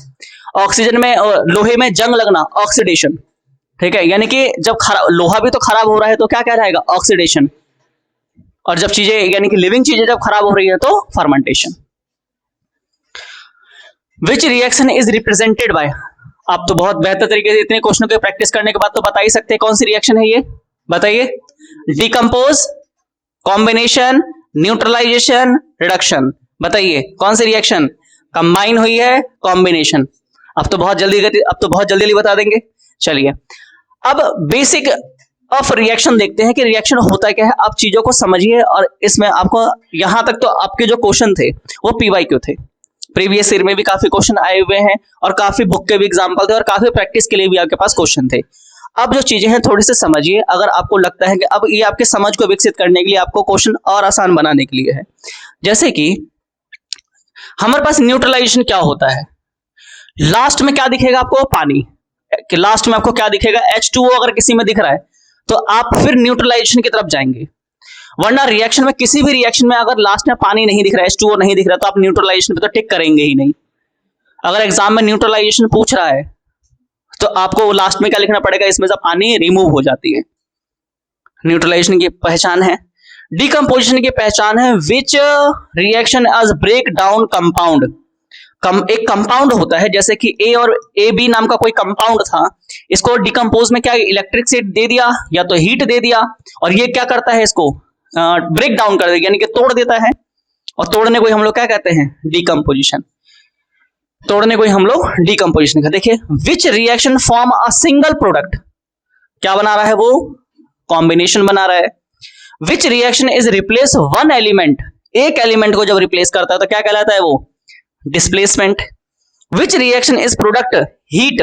ऑक्सीजन में, लोहे में जंग लगना, ऑक्सीडेशन। ठीक है, यानी कि जब लोहा भी तो खराब हो रहा है तो क्या कहलाएगा, ऑक्सीडेशन। और जब चीजें यानी कि लिविंग चीजें जब खराब हो रही है तो fermentation. Which reaction is represented by, आप तो बहुत बेहतर तरीके से इतने क्वेश्चनों की प्रैक्टिस करने के बाद तो बता ही सकते हैं कौन सी रिएक्शन है ये, बताइए। डिकम्पोज, कॉम्बिनेशन, न्यूट्रलाइजेशन, रिडक्शन, बताइए कौन सी रिएक्शन कंबाइन हुई है, कॉम्बिनेशन। अब तो बहुत जल्दी बता देंगे। चलिए अब बेसिक ऑफ रिएक्शन देखते हैं कि रिएक्शन होता क्या है। आप चीजों को समझिए, और इसमें आपको यहां तक तो आपके जो क्वेश्चन थे वो पीवाईक्यू थे, प्रीवियस ईयर में भी काफी क्वेश्चन आए हुए हैं, और काफी बुक के भी एग्जांपल थे, और काफी प्रैक्टिस के लिए भी आपके पास क्वेश्चन थे। अब जो चीजें हैं थोड़ी सी समझिए, अगर आपको लगता है कि अब ये आपके समझ को विकसित करने के लिए, आपको क्वेश्चन और आसान बनाने के लिए है। जैसे कि हमारे पास न्यूट्रलाइजेशन क्या होता है, लास्ट में क्या दिखेगा आपको, पानी कि लास्ट में आपको क्या दिखेगा, H2O अगर किसी में दिख रहा है तो आप फिर न्यूट्रलाइजेशन की तरफ जाएंगे। वरना रिएक्शन में, किसी भी रिएक्शन में अगर लास्ट में पानी नहीं दिख रहा है, H2O नहीं दिख रहा, तो आप न्यूट्रलाइजेशन पे तो टिक करेंगे ही नहीं। अगर एग्जाम में न्यूट्रलाइजेशन पूछ रहा है तो आपको लास्ट में क्या लिखना पड़ेगा, इसमें से पानी रिमूव हो जाती है। न्यूट्रलाइजेशन की पहचान है। डिकम्पोजिशन की पहचान है, which reaction as break down compound. एक कंपाउंड होता है, जैसे कि ए और ए बी नाम का कोई कंपाउंड था, इसको डिकम्पोज में क्या इलेक्ट्रिसिटी दे दिया या तो हीट दे दिया, और ये क्या करता है, इसको ब्रेक डाउन कर देगा, यानी कि तोड़ देता है। और तोड़ने को हम लोग क्या कहते हैं, डिकम्पोजिशन। तोड़ने को हम लोग डिकम्पोजिशन का। देखिए, which reaction form a single product, क्या बना रहा है वो, कॉम्बिनेशन बना रहा है। Which reaction is replace one element, एक एलिमेंट को जब रिप्लेस करता है तो क्या कहलाता है वो, displacement. Which reaction is product heat,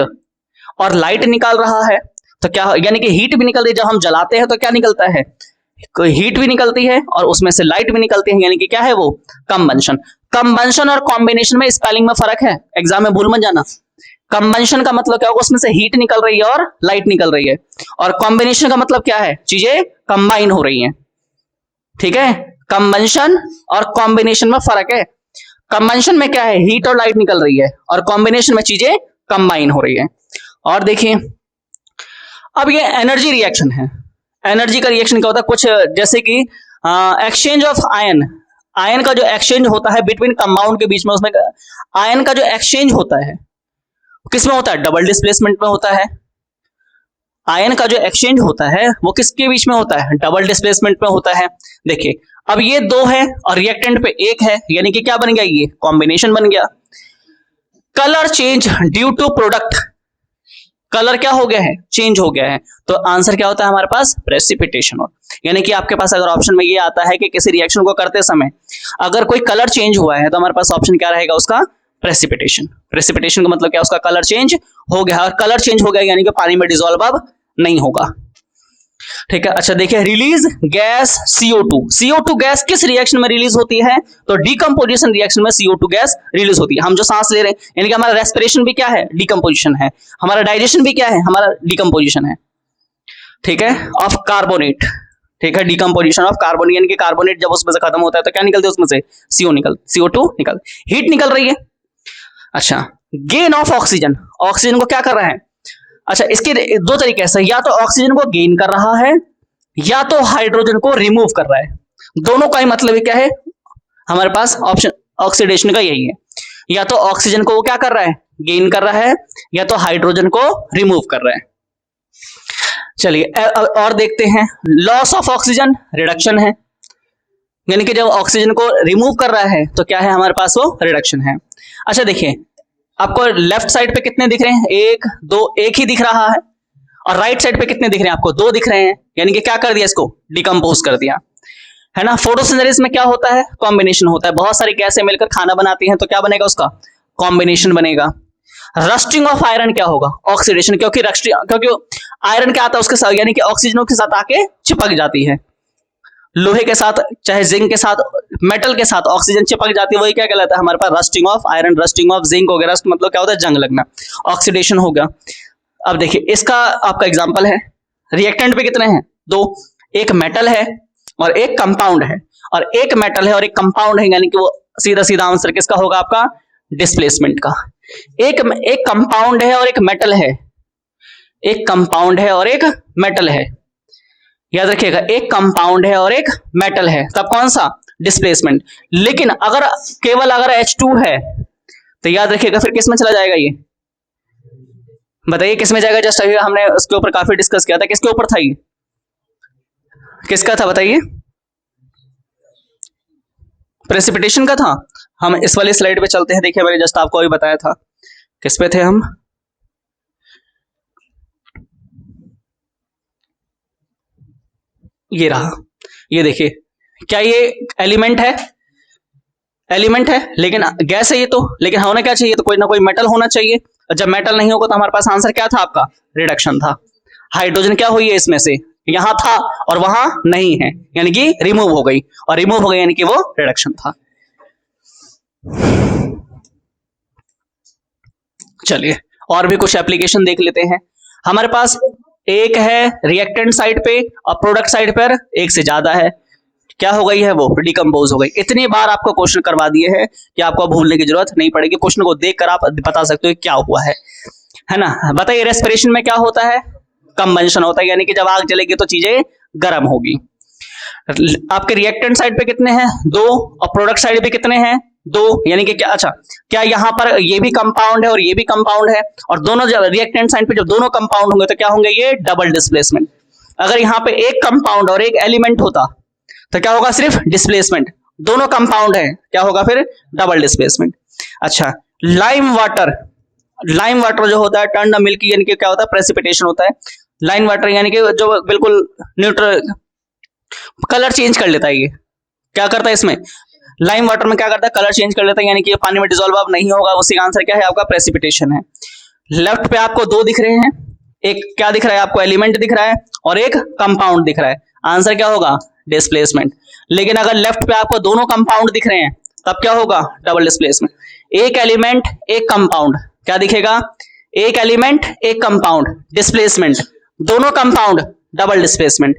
और लाइट निकाल रहा है तो क्या, यानी कि हीट भी निकलती है, जब हम जलाते हैं तो क्या निकलता है, कोई हीट भी निकलती है और उसमें से लाइट भी निकलती है, यानी कि क्या है वो, कंबंशन। कंबंशन और कॉम्बिनेशन में स्पेलिंग में फर्क है, एग्जाम में भूल मत जाना। कंबंशन का मतलब क्या होगा, उसमें से हीट निकल रही है और लाइट निकल रही है, और कॉम्बिनेशन का मतलब क्या है, चीजें कंबाइन हो रही हैं। ठीक है, कंबंशन और कॉम्बिनेशन में फर्क है। कंबंशन में क्या है, हीट और लाइट निकल रही है, और कॉम्बिनेशन में चीजें कंबाइन हो रही है। और देखिए, अब ये एनर्जी रिएक्शन है। एनर्जी का रिएक्शन क्या होता है, कुछ जैसे कि एक्सचेंज ऑफ आयन, आयन का जो एक्सचेंज होता है बिटवीन कंपाउंड के बीच में, उसमें आयन का जो एक्सचेंज होता है किसमें होता है, डबल डिस्प्लेसमेंट में होता है। आयन का जो एक्सचेंज होता है वो किसके बीच में होता है, डबल डिस्प्लेसमेंट में होता है। देखिए, अब ये दो है और रिएक्टेंट पे एक है, यानी कि क्या बन गया, ये कॉम्बिनेशन बन गया। Colour change due to product, colour क्या हो गया है, चेंज हो गया है, तो आंसर क्या होता है हमारे पास, प्रेसिपिटेशन हो। यानी कि आपके पास अगर ऑप्शन में ये आता है कि किसी रिएक्शन को करते समय अगर कोई कलर चेंज हुआ है तो हमारे पास ऑप्शन क्या रहेगा उसका, प्रेसिपिटेशन। प्रेसिपिटेशन का मतलब क्या, उसका कलर चेंज हो गया, और कलर चेंज हो गया यानी कि पानी में डिसॉल्व अब नहीं होगा। ठीक है, अच्छा देखिए, release gas CO2, CO2 gas किस रिएक्शन में रिलीज होती है, तो डिकम्पोजिशन रिएक्शन में CO2 गैस रिलीज होती है। हम जो सांस ले रहे हैं, यानी कि हमारा रेस्पिरेशन भी क्या है, डिकम्पोजिशन है, हमारा डाइजेशन भी क्या है, हमारा डिकम्पोजिशन है। ठीक है, ऑफ कार्बोनेट, ठीक है, डिकम्पोजिशन ऑफ कार्बोनेट, यानी कि कार्बोनेट जब उसमें से खत्म होता है तो क्या निकलते हैं उसमें से, CO2 निकल, हीट निकल रही है। अच्छा, गेन ऑफ ऑक्सीजन, ऑक्सीजन को क्या कर रहा है, अच्छा इसके दो तरीके से, या तो ऑक्सीजन को गेन कर रहा है या तो हाइड्रोजन को रिमूव कर रहा है। दोनों का ही मतलब क्या है, हमारे पास ऑप्शन ऑक्सीडेशन का यही है, या तो ऑक्सीजन को वो क्या कर रहा है, गेन कर रहा है, या तो हाइड्रोजन को रिमूव कर रहा है। चलिए और देखते हैं, लॉस ऑफ ऑक्सीजन रिडक्शन है, यानी कि जब ऑक्सीजन को रिमूव कर रहा है तो क्या है हमारे पास, वो रिडक्शन है। अच्छा देखिए, आपको लेफ्ट साइड पे कितने दिख रहे हैं, एक दो, एक ही दिख रहा है, और राइट साइड पे कितने दिख रहे हैं आपको, दो दिख रहे हैं, यानी कि क्या कर दिया, इसको डिकम्पोज कर दिया। है ना। फोटोसिंथेसिस में क्या होता है, कॉम्बिनेशन होता है, बहुत सारी गैसें मिलकर खाना बनाती हैं, तो क्या बनेगा उसका, कॉम्बिनेशन बनेगा। रस्टिंग ऑफ आयरन क्या होगा, ऑक्सीडेशन, क्योंकि आयरन क्या आता है उसके साथ, यानी कि ऑक्सीजनों के साथ आके चिपक जाती है, लोहे के साथ चाहे जिंक के साथ, मेटल के साथ ऑक्सीजन चिपक जाती है, वही क्या कहलाता है हमारे पास, rusting of iron, rusting of zinc हो गया। रस्ट मतलब क्या होता है, जंग लगना, ऑक्सीडेशन हो गया। अब देखिए इसका आपका एग्जांपल है, रिएक्टेंट पे कितने हैं, दो, एक मेटल है और एक कंपाउंड है, और एक मेटल है और एक कंपाउंड है, यानी कि वो सीधा सीधा आंसर किसका होगा आपका, डिस्प्लेसमेंट का। एक कंपाउंड है और एक मेटल है, एक कंपाउंड है और एक मेटल है, याद रखिएगा, एक कंपाउंड है और एक मेटल है, तब कौन सा, डिस्प्लेसमेंट। लेकिन अगर केवल अगर H2 है तो याद रखिएगा फिर किस में चला जाएगा, ये बताइए किस में जाएगा। जस्ट अभी हमने उसके ऊपर काफी डिस्कस किया था, किसके ऊपर था ये, किसका था बताइए, प्रेसिपिटेशन का था। हम इस वाली स्लाइड पे चलते हैं, देखिए मैंने जस्ट आपको अभी बताया था, किस पे थे हम, ये रहा, ये देखिए, क्या ये एलिमेंट है, एलिमेंट है लेकिन गैस है ये तो, लेकिन होना क्या चाहिए, तो कोई ना कोई मेटल होना चाहिए। और जब मेटल नहीं होगा तो हमारे पास आंसर क्या था आपका, रिडक्शन था। हाइड्रोजन क्या हुई है इसमें से, यहां था और वहां नहीं है, यानी कि रिमूव हो गई, और रिमूव हो गई यानी कि वो रिडक्शन था। चलिए और भी कुछ एप्लीकेशन देख लेते हैं। हमारे पास एक है रिएक्टेंट साइड पे और प्रोडक्ट साइड पर एक से ज्यादा है, क्या हो गई है, वो डिकम्पोज हो गई। इतनी बार आपको क्वेश्चन करवा दिए हैं कि आपको भूलने की जरूरत नहीं पड़ेगी, क्वेश्चन को देखकर आप बता सकते हो क्या हुआ है ना। बताइए रेस्पिरेशन में क्या होता है, कंबंशन होता है, यानी कि जब आग जलेगी तो चीजें गर्म होगी। आपके रिएक्टेंट साइड पे कितने हैं, दो, और प्रोडक्ट साइड पे कितने हैं, दो, यानी कि क्या, अच्छा क्या यहाँ पर ये भी कंपाउंड है और ये भी कंपाउंड है, और दोनों जब रिएक्टेंट साइड पे जब दोनों कंपाउंड होंगे तो क्या होंगे, ये डबल डिस्प्लेसमेंट। अगर यहाँ पे एक कंपाउंड और एक एलिमेंट होता तो क्या होगा, सिर्फ डिस्प्लेसमेंट, दोनों कंपाउंड है क्या होगा फिर, डबल डिस्प्लेसमेंट। अच्छा लाइम वाटर, लाइम वाटर जो होता है टर्न मिल्की, यानी कि क्या होता है, प्रेसिपिटेशन होता है। लाइम वाटर यानी कि जो बिल्कुल न्यूट्रल, कलर चेंज कर लेता है, ये क्या करता है इसमें, लाइम वाटर में क्या करता है, कलर चेंज कर लेता है, यानी कि पानी में डिसॉल्व अब नहीं होगा, उसी का आंसर क्या है आपका, प्रेसिपिटेशन है। लेफ्ट पे आपको दो दिख रहे हैं, एक क्या दिख रहा है आपको, एलिमेंट दिख रहा है और एक कंपाउंड दिख रहा है, आंसर क्या होगा, डिस्प्लेसमेंट। लेकिन अगर लेफ्ट पे आपको दोनों कंपाउंड दिख रहे हैं तब क्या होगा, डबल डिस्प्लेसमेंट। एक एलिमेंट एक कंपाउंड, क्या दिखेगा, एक एलिमेंट एक कंपाउंड, डिस्प्लेसमेंट, दोनों कंपाउंड, डबल डिस्प्लेसमेंट।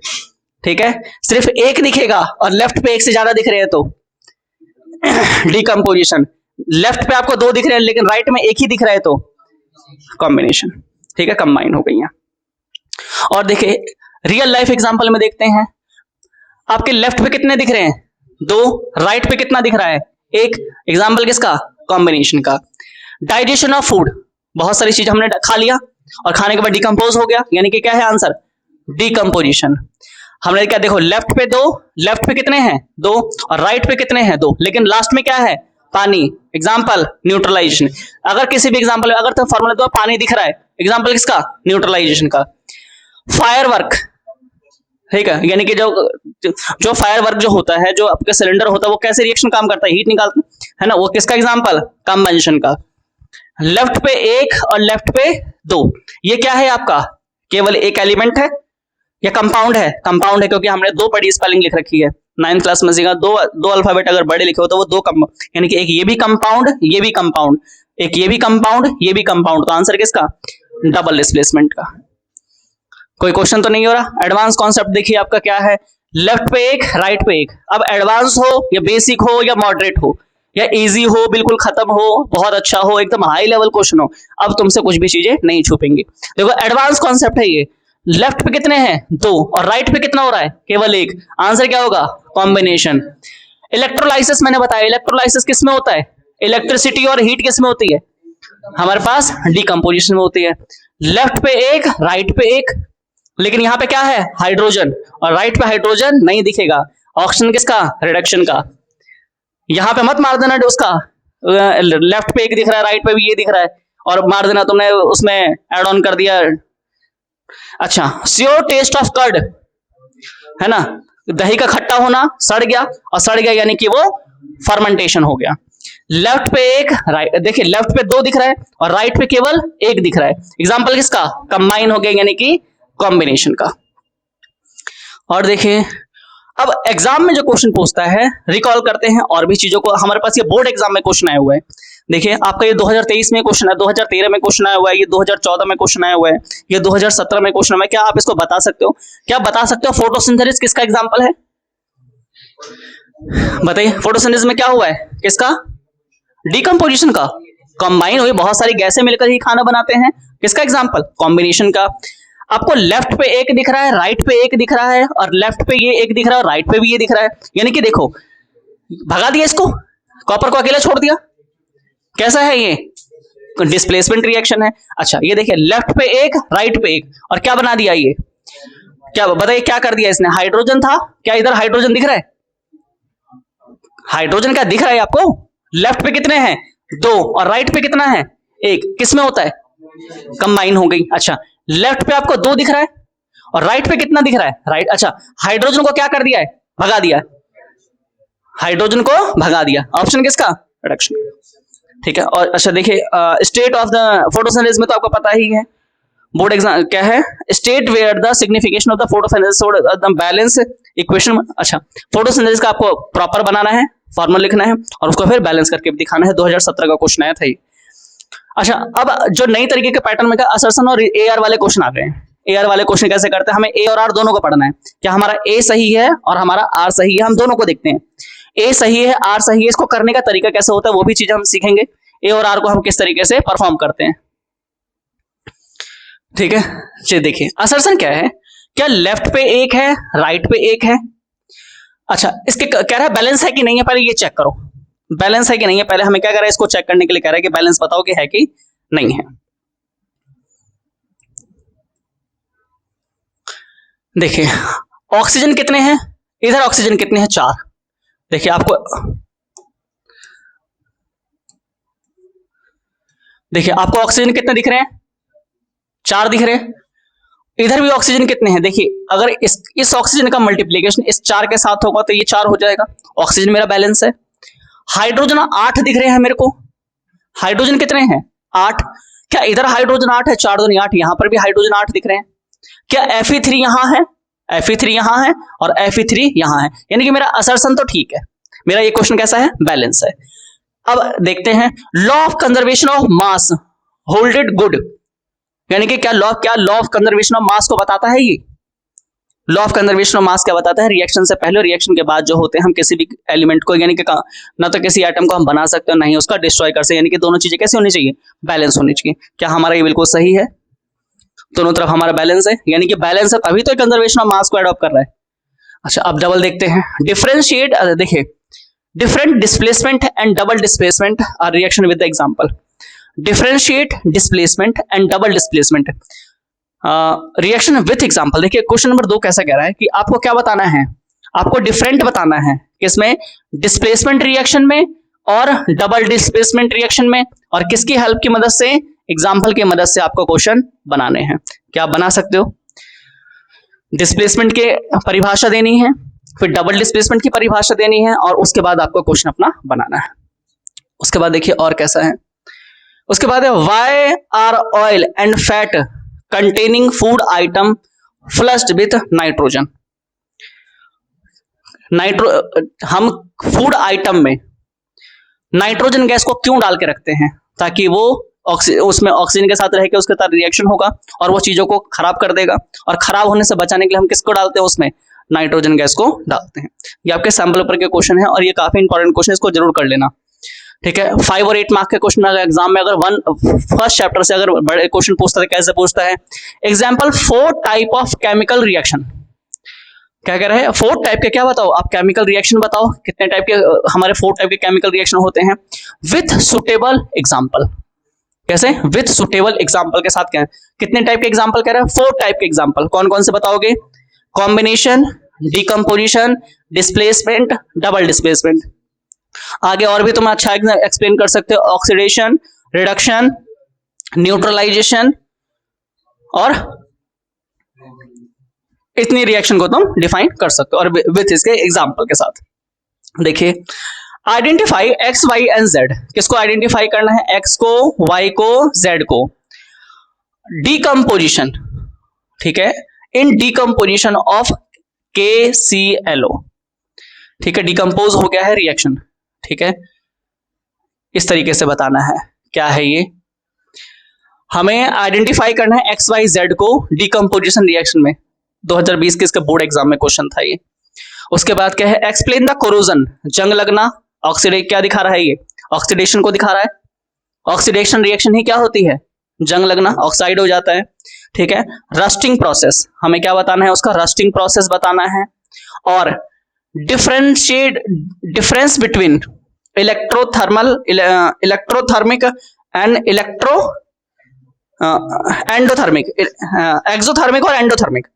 ठीक है, सिर्फ एक दिखेगा और लेफ्ट पे एक से ज्यादा दिख रहे हैं तो डिकम्पोजिशन। लेफ्ट पे आपको दो दिख रहे हैं लेकिन राइट में एक ही दिख रहा है तो कॉम्बिनेशन। ठीक है, कंबाइन हो गई है। और देखिए रियल लाइफ एग्जांपल में देखते हैं, आपके लेफ्ट पे कितने दिख रहे हैं, दो, राइट पे कितना दिख रहा है, एक, एग्जांपल किसका, कॉम्बिनेशन का। डाइजेशन ऑफ फूड, बहुत सारी चीज हमने खा लिया और खाने के बाद डिकम्पोज हो गया, यानी कि क्या है आंसर, डिकम्पोजिशन। हमने क्या, देखो लेफ्ट पे दो, लेफ्ट पे कितने हैं, दो, और राइट पे कितने हैं, दो, लेकिन लास्ट में क्या है, पानी, एग्जाम्पल न्यूट्रलाइजेशन। अगर किसी भी एग्जाम्पल में अगर तो फॉर्मूला दो पानी दिख रहा है, एग्जाम्पल किसका, न्यूट्रलाइजेशन का। फायर वर्क, ठीक है, यानी कि जो फायर वर्क जो होता है, जो आपका सिलेंडर होता है वो कैसे रिएक्शन काम करता है, हीट निकालता है ना, वो किसका एग्जाम्पल, कंबंशन का। लेफ्ट पे एक और लेफ्ट पे दो, ये क्या है आपका, केवल एक एलिमेंट है या कंपाउंड है, कंपाउंड है, क्योंकि हमने दो बड़ी स्पेलिंग लिख रखी है 9th क्लास में सीखा, दो अल्फाबेट अगर बड़े लिखे हो तो वो दो यानी कि एक ये भी कंपाउंड, ये भी कंपाउंड, एक ये भी कंपाउंड, ये भी कंपाउंड, तो आंसर किसका, डबल डिस्प्लेसमेंट का। कोई क्वेश्चन तो नहीं हो रहा। एडवांस कॉन्सेप्ट देखिए आपका क्या है, लेफ्ट पे एक, राइट पे एक। अब एडवांस हो या बेसिक हो या मॉडरेट हो या इजी हो, बिल्कुल खत्म हो, बहुत अच्छा हो, एकदम हाई लेवल क्वेश्चन हो, अब तुमसे कुछ भी चीजें नहीं छुपेंगी। देखो एडवांस कॉन्सेप्ट है ये, लेफ्ट पे कितने हैं, दो, और राइट पे कितना हो रहा है, केवल एक, आंसर क्या होगा, कॉम्बिनेशन। इलेक्ट्रोलाइसिस मैंने बताया, इलेक्ट्रोलाइसिस किस में होता है, इलेक्ट्रिसिटी और हीट किस में होती है, हमारे पास डिकम्पोजिशन में होती है। लेफ्ट पे एक, राइट पे एक, लेकिन यहाँ पे क्या है, हाइड्रोजन, और राइट पे हाइड्रोजन नहीं दिखेगा, ऑप्शन किसका, रिडक्शन का। यहाँ पे मत मार देना उसका, लेफ्ट पे एक दिख रहा है, राइट पे भी ये दिख रहा है, और मार देना तुमने उसमें एड ऑन कर दिया। अच्छा, श्योर टेस्ट ऑफ कर्ड है ना, दही का खट्टा होना, सड़ गया, और सड़ गया यानी कि वो फर्मेंटेशन हो गया। लेफ्ट पे एक, राइट, देखिए लेफ्ट पे 2 दिख रहा है और राइट पे केवल 1 दिख रहा है। एग्जांपल किसका? कंबाइन हो गया यानी कि कॉम्बिनेशन का। और देखिए अब एग्जाम में जो क्वेश्चन पूछता है, रिकॉल करते हैं और भी चीजों को। हमारे पास ये बोर्ड एग्जाम में क्वेश्चन आया हुआ है। देखिए आपका ये 2023 में क्वेश्चन है, 2013 में क्वेश्चन आया हुआ है, ये 2014 में क्वेश्चन आया हुआ है, ये 2017 में क्वेश्चन आया हुआ है। क्या आप इसको बता सकते हो? क्या बता सकते हो फोटोसिंथेसिस किसका एग्जांपल है? बताइए, फोटोसिंथेसिस में क्या हुआ है? किसका? डिकम्पोजिशन का। कंबाइन हुई बहुत सारी गैसें मिलकर ही खाना बनाते हैं। किसका एग्जांपल? कॉम्बिनेशन का। आपको लेफ्ट पे 1 दिख रहा है, राइट पे 1 दिख रहा है, और लेफ्ट पे ये 1 दिख रहा है और राइट पे भी ये दिख रहा है, यानी कि देखो भगा दिया इसको, कॉपर को अकेला छोड़ दिया। कैसा है ये? डिस्प्लेसमेंट रिएक्शन है। अच्छा ये देखिए लेफ्ट पे 1, राइट पे 1, और क्या बना दिया ये? क्या बताइए क्या कर दिया इसने? हाइड्रोजन था, क्या इधर हाइड्रोजन दिख रहा है? हाइड्रोजन क्या दिख रहा है आपको? लेफ्ट पे कितने हैं? 2, और राइट पे कितना है? 1। किस में होता है? कंबाइन हो गई। अच्छा लेफ्ट पे आपको 2 दिख रहा है और राइट पे कितना दिख रहा है? राइट। अच्छा हाइड्रोजन को क्या कर दिया है? भगा दिया। हाइड्रोजन को भगा दिया। ऑप्शन किसका? रिडक्शन। ठीक है। और अच्छा देखिए स्टेट ऑफ द फोटोसिंथेसिस में तो आपको पता ही है, बोर्ड एग्जाम क्या है? State where the signification of the photosynthesis the balance equation. अच्छा फोटोसिंथेसिस का आपको प्रॉपर बनाना है, फॉर्मूला लिखना है और उसको फिर बैलेंस करके दिखाना है। 2017 का क्वेश्चन आया था ये। अच्छा अब जो नई तरीके के पैटर्न में असर्शन और एआर वाले क्वेश्चन आ गए हैं। एआर वाले क्वेश्चन कैसे करते हैं? हमें ए और आर दोनों को पढ़ना है। क्या हमारा ए सही है और हमारा आर सही है? हम दोनों को देखते हैं। ए सही है, आर सही है, इसको करने का तरीका कैसे होता है वो भी चीजें हम सीखेंगे। ए और आर को हम किस तरीके से परफॉर्म करते हैं। ठीक है चलिए देखिए असर्शन क्या है। क्या लेफ्ट पे 1 है, राइट पे 1 है? अच्छा इसके कह रहा है बैलेंस है कि नहीं है, पहले ये चेक करो बैलेंस है कि नहीं है। पहले हमें क्या कर रहा है? इसको चेक करने के लिए कह रहा है कि बैलेंस बताओ कि है कि नहीं है। देखिए ऑक्सीजन कितने हैं? इधर ऑक्सीजन कितने हैं? 4। देखिए आपको ऑक्सीजन कितने दिख रहे हैं? 4 दिख रहे हैं। इधर भी ऑक्सीजन कितने हैं? देखिए अगर इस ऑक्सीजन का मल्टीप्लीकेशन इस 4 के साथ होगा तो ये 4 हो जाएगा। ऑक्सीजन मेरा बैलेंस है। हाइड्रोजन 8 दिख रहे हैं मेरे को। हाइड्रोजन कितने हैं? 8। क्या इधर हाइड्रोजन 8 है? 4 दूनी 8। यहां पर भी हाइड्रोजन 8 दिख रहे हैं। क्या Fe3 यहां है? Fe3 यहां है और Fe3 यहां है, यानी कि मेरा असर्शन तो ठीक है। मेरा ये क्वेश्चन कैसा है? बैलेंस है। अब देखते हैं law of conservation of mass hold it good, यानी कि क्या law of conservation of mass को बताता है? ये law of conservation of mass क्या बताता है? रिएक्शन से पहले रिएक्शन के बाद जो होते हैं हम किसी भी एलिमेंट को, यानी कि ना तो किसी एटम को हम बना सकते हैं, ना ही उसका डिस्ट्रॉय कर सकते, यानी कि दोनों चीजें कैसे होनी चाहिए? बैलेंस होनी चाहिए। क्या हमारा ये बिल्कुल सही है? दोनों तरफ हमारा बैलेंस है, यानी कि बैलेंस है तभी तो कंजर्वेशन ऑफ मास को अडॉप्ट कर रहा है। अच्छा अब डबल देखते हैं। डिफरेंशिएट, देखिए different displacement and double displacement are reaction with the example. Differentiate displacement and double displacement reaction with example. देखिए क्वेश्चन नंबर 2 कैसा कह रहा है कि आपको क्या बताना है? आपको डिफरेंट बताना है किसमें? डिस्प्लेसमेंट रिएक्शन में और डबल डिस्प्लेसमेंट रिएक्शन में। और किसकी हेल्प की मदद से? एग्जांपल की मदद से आपको क्वेश्चन बनाने हैं। क्या आप बना सकते हो? डिस्प्लेसमेंट के परिभाषा देनी है, फिर डबल डिस्प्लेसमेंट की परिभाषा देनी है और उसके बाद आपको क्वेश्चन अपना बनाना है। उसके बाद देखिए और कैसा है। उसके बाद है why are oil and fat containing food item flushed with nitrogen. हम फूड आइटम में नाइट्रोजन गैस को क्यों डाल के रखते हैं? ताकि वो उसमें ऑक्सीजन के साथ रह के उसके साथ रिएक्शन होगा और वो चीजों को खराब कर देगा, और खराब होने से बचाने के लिए हम किसको डालते हैं? उसमें नाइट्रोजन गैस को डालते हैं। ये आपके सैंपल पेपर के क्वेश्चन है और ये काफी इंपॉर्टेंट क्वेश्चन है, इसको जरूर कर लेना। ठीक है 5 और 8 मार्क के क्वेश्चन अगर एग्जाम में अगर फर्स्ट चैप्टर से अगर बड़े क्वेश्चन पूछता है, कैसे पूछता है? Example 4 type of chemical reaction. क्या कह रहे हैं? 4 टाइप के, क्या बताओ आप? केमिकल रिएक्शन बताओ कितने टाइप के हमारे 4 टाइप के केमिकल रिएक्शन होते हैं विथ सुटेबल एग्जाम्पल। कैसे? विथ सुटेबल एग्जाम्पल के साथ। क्या कितने टाइप के एग्जाम्पल कह रहे हैं? 4 टाइप के एग्जाम्पल। कौन कौन से बताओगे? Combination, decomposition, displacement, double displacement. आगे और भी तुम अच्छा एक्सप्लेन कर सकते हो। ऑक्सीडेशन, रिडक्शन, न्यूट्रलाइजेशन और इतनी रिएक्शन को तुम डिफाइन कर सकते हो और विथ इसके एग्जाम्पल के साथ। देखिए, identify X Y and Z, किसको आइडेंटिफाई करना है, एक्स को, वाई को, जेड को। डीकम्पोजिशन, ठीक है, इन डीकम्पोजिशन ऑफ KClO, ठीक है, डिकम्पोज हो गया है रिएक्शन, ठीक है, इस तरीके से बताना है क्या है ये। हमें आइडेंटिफाई करना है एक्स वाई जेड को डीकम्पोजिशन रिएक्शन में, 2020 के इसके बोर्ड एग्जाम में क्वेश्चन था ये। उसके बाद क्या है, एक्सप्लेन द कोरोजन, जंग लगना, ऑक्सीडेशन, क्या दिखा रहा है ये, ऑक्सीडेशन को दिखा रहा है। ऑक्सीडेशन रिएक्शन ही क्या होती है, जंग लगना, ऑक्साइड हो जाता है, ठीक है। रस्टिंग प्रोसेस, हमें क्या बताना है, उसका रस्टिंग प्रोसेस बताना है। और difference between electrothermic and endothermic, exothermic और एंडोथर्मिक।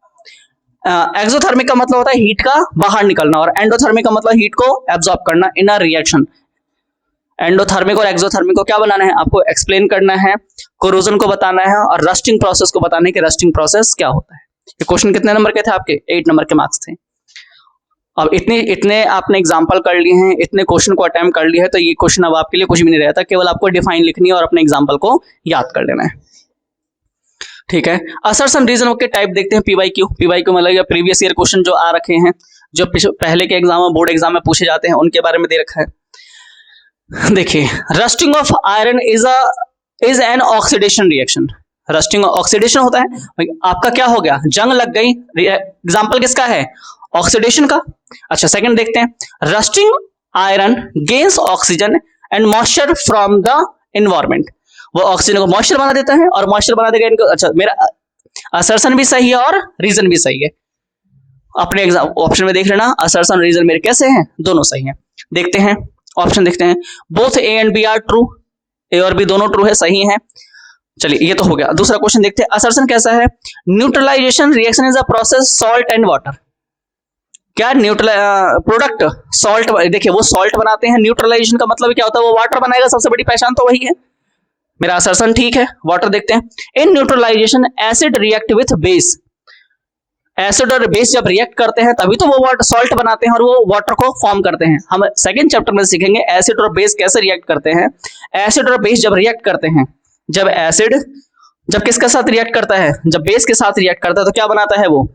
एक्सोथर्मिक का मतलब होता है हीट का बाहर निकलना और एंडोथर्मिक का मतलब हीट को एब्जॉर्ब करना इन अ रिएक्शन। एंडोथर्मिक और एक्सोथर्मिक को क्या बनाना है, आपको एक्सप्लेन करना है, कोरोजन को बताना है और रस्टिंग प्रोसेस को बताना है कि रस्टिंग प्रोसेस क्या होता है। ये क्वेश्चन कितने नंबर के थे आपके, 8 नंबर के मार्क्स थे। अब इतने आपने एग्जाम्पल कर लिए हैं, इतने क्वेश्चन को अटेम्प्ट कर लिया है, तो ये क्वेश्चन अब आपके लिए कुछ भी नहीं रहता, केवल आपको डिफाइन लिखनी है और अपने एग्जाम्पल को याद कर लेना है, ठीक है। असर्शन रीजन के टाइप देखते हैं, PYQ। PYQ मतलब प्रीवियस ईयर क्वेश्चन जो आ रखे हैं, जो पहले के एग्जाम में, बोर्ड एग्जाम में पूछे जाते हैं, उनके बारे में दे रखा है। देखिए, rusting of iron is an oxidation reaction. Rusting oxidation होता है, आपका क्या हो गया, जंग लग गई, एग्जाम्पल किसका है, ऑक्सीडेशन का। अच्छा, सेकंड देखते हैं, rusting iron gains oxygen and moisture from the environment. वो ऑक्सीजन को मॉइस्चर बना देता है और मॉइस्चर बना देगा इनको। अच्छा, मेरा असर्शन भी सही है और रीजन भी सही है, अपने एग्जाम ऑप्शन में देख लेना, असर्शन रीजन मेरे कैसे हैं, दोनों सही हैं। देखते हैं ऑप्शन, देखते हैं, both A and B are true, A और बी दोनों ट्रू है, सही है। चलिए, ये तो हो गया। दूसरा क्वेश्चन देखते हैं, असर्शन कैसा है, neutralisation reaction is a process salt and water. क्या प्रोडक्ट सॉल्ट, देखिए वो सॉल्ट बनाते हैं, न्यूट्रलाइजेशन का मतलब क्या होता है, वो वाटर बनाएगा, सबसे बड़ी पहचान तो वही है। मेरा असर्शन ठीक है। वाटर देखते हैं, in neutralisation acid react with base. Acid और बेस जब रिएक्ट करते हैं तभी तो वो वाटर सॉल्ट बनाते हैं और वो वाटर को फॉर्म करते हैं। हम सेकंड चैप्टर में सीखेंगे एसिड और बेस कैसे रिएक्ट करते हैं। एसिड और बेस जब रिएक्ट करते हैं, जब एसिड जब किसके साथ रिएक्ट करता है, जब बेस के साथ रिएक्ट करता है, तो क्या बनाता है, वो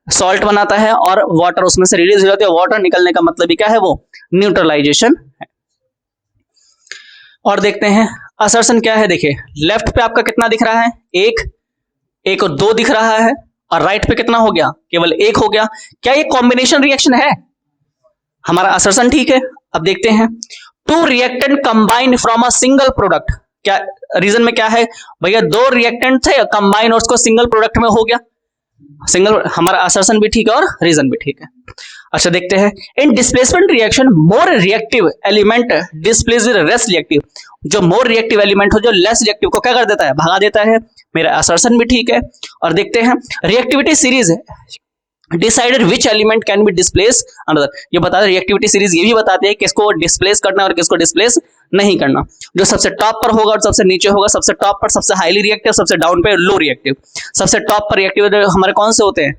सॉल्ट बनाता है और वाटर उसमें से रिलीज हो जाती है। वाटर निकलने का मतलब ही क्या है, वो न्यूट्रलाइजेशन है। और देखते हैं असर्शन क्या है। देखिए, लेफ्ट पे आपका कितना दिख रहा है, एक और 2 दिख रहा है, और राइट पे कितना हो गया, केवल 1 हो गया। क्या ये कॉम्बिनेशन रिएक्शन है, हमारा असर्शन ठीक है। अब देखते हैं, 2 reactant combine from a single product. क्या रीजन में क्या है भैया, 2 रिएक्टेंट थे कंबाइन और उसको सिंगल प्रोडक्ट में हो गया, सिंगल। हमारा असर्शन भी ठीक है और रीजन भी ठीक है। अच्छा, देखते हैं, इन displacement reaction more reactive element displace with less reactive. जो मोर रिएक्टिव एलिमेंट हो, जो लेस रिएक्टिव को क्या कर देता है, भगा देता है। मेरा असर्शन भी ठीक है। और देखते हैं, reactivity series decided which element can be displace another. ये बता रहे, रिएक्टिविटी सीरीज ये भी बताते हैं किसको डिस्प्लेस करना और किसको डिस्प्लेस नहीं करना। जो सबसे टॉप पर होगा और सबसे नीचे होगा, सबसे टॉप पर सबसे हाईली रिएक्टिव, सबसे डाउन पे लो रिएक्टिव। सबसे टॉप पर रिएक्टिव हमारे कौन से होते हैं,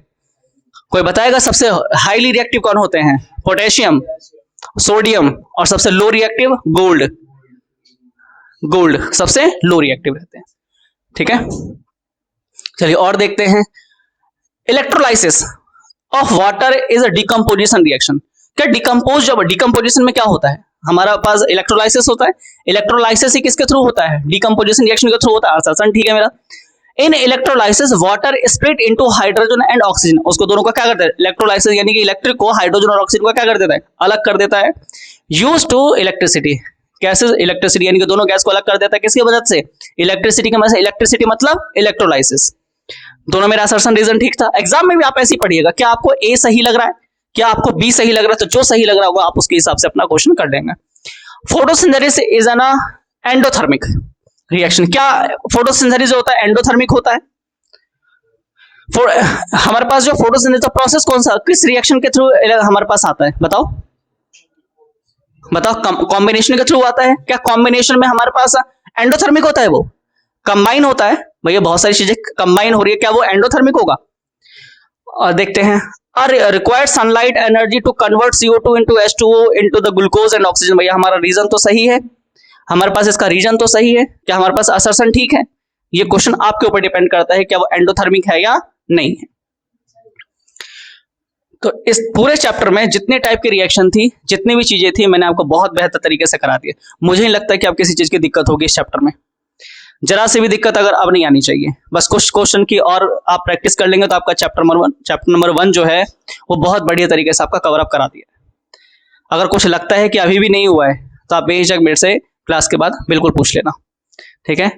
कोई बताएगा, सबसे हाईली रिएक्टिव कौन होते हैं, पोटेशियम, सोडियम। और सबसे लो रिएक्टिव गोल्ड सबसे लो रिएक्टिव रहते हैं, ठीक है। चलिए और देखते हैं, electrolysis of water is a decomposition reaction. क्या डिकम्पोजिशन में क्या होता है, हमारा पास इलेक्ट्रोलाइसिस होता है। इलेक्ट्रोलाइसिस ही किसके थ्रू होता है, डिकम्पोजिशन रिएक्शन के थ्रू होता है। असर्शन ठीक है मेरा। In electrolysis water split into hydrogen and oxygen. उसको दोनों का क्या करता है, इलेक्ट्रोलाइसिस यानी कि इलेक्ट्रिक को हाइड्रोजन और ऑक्सीजन को क्या कर देता है, अलग कर देता है। यूज टू इलेक्ट्रिसिटी, कैसे इलेक्ट्रिसिटी यानी कि दोनों गैस को अलग कर देता है, किसकी मदद से, इलेक्ट्रिसिटी की मदद से। इलेक्ट्रिसिटी मतलब इलेक्ट्रोलाइसिस। दोनों मेरा असर्शन रीजन ठीक था। एग्जाम में भी आप ऐसे ही पढ़िएगा, क्या आपको ए सही लग रहा है, क्या आपको बी सही लग रहा है, तो जो सही लग रहा होगा आप उसके हिसाब से अपना क्वेश्चन कर लेंगे। Photosynthesis is an endothermic reaction. क्या फोटोसिंथेसिस होता है, एंडोथर्मिक होता है। हमारे पास जो फोटोसिंथेसिस प्रोसेस कौन सा, किस रिएक्शन के थ्रू हमारे पास आता है, बताओ बताओ। कॉम्बिनेशन के थ्रू आता है। क्या कॉम्बिनेशन में हमारे पास एंडोथर्मिक होता है, वो कंबाइन होता है। भैया बहुत सारी चीजें कंबाइन हो रही है, क्या वो एंडोथर्मिक होगा। और देखते हैं, required sunlight energy to convert CO2 into H2O into the glucose and oxygen. भैया हमारा रीजन तो सही है, हमारे पास इसका रीजन तो सही है, क्या हमारे पास असर्शन ठीक है? ये क्वेश्चन आपके ऊपर डिपेंड करता है क्या वो एंडोथर्मिक है या नहीं है। तो इस पूरे चैप्टर में जितने टाइप की रिएक्शन थी, जितनी भी चीजें थी, मैंने आपको बहुत बेहतर तरीके से करा दिया। मुझे नहीं लगता कि आप किसी चीज की दिक्कत होगी इस चैप्टर में, जरा से भी दिक्कत अगर अब नहीं आनी चाहिए। बस कुछ क्वेश्चन की और आप प्रैक्टिस कर लेंगे तो आपका चैप्टर नंबर 1 जो है वो बहुत बढ़िया तरीके से आपका कवर अप करा दिया। अगर कुछ लगता है कि अभी भी नहीं हुआ है तो आप बेझिझक मेरे से क्लास के बाद बिल्कुल पूछ लेना, ठीक है।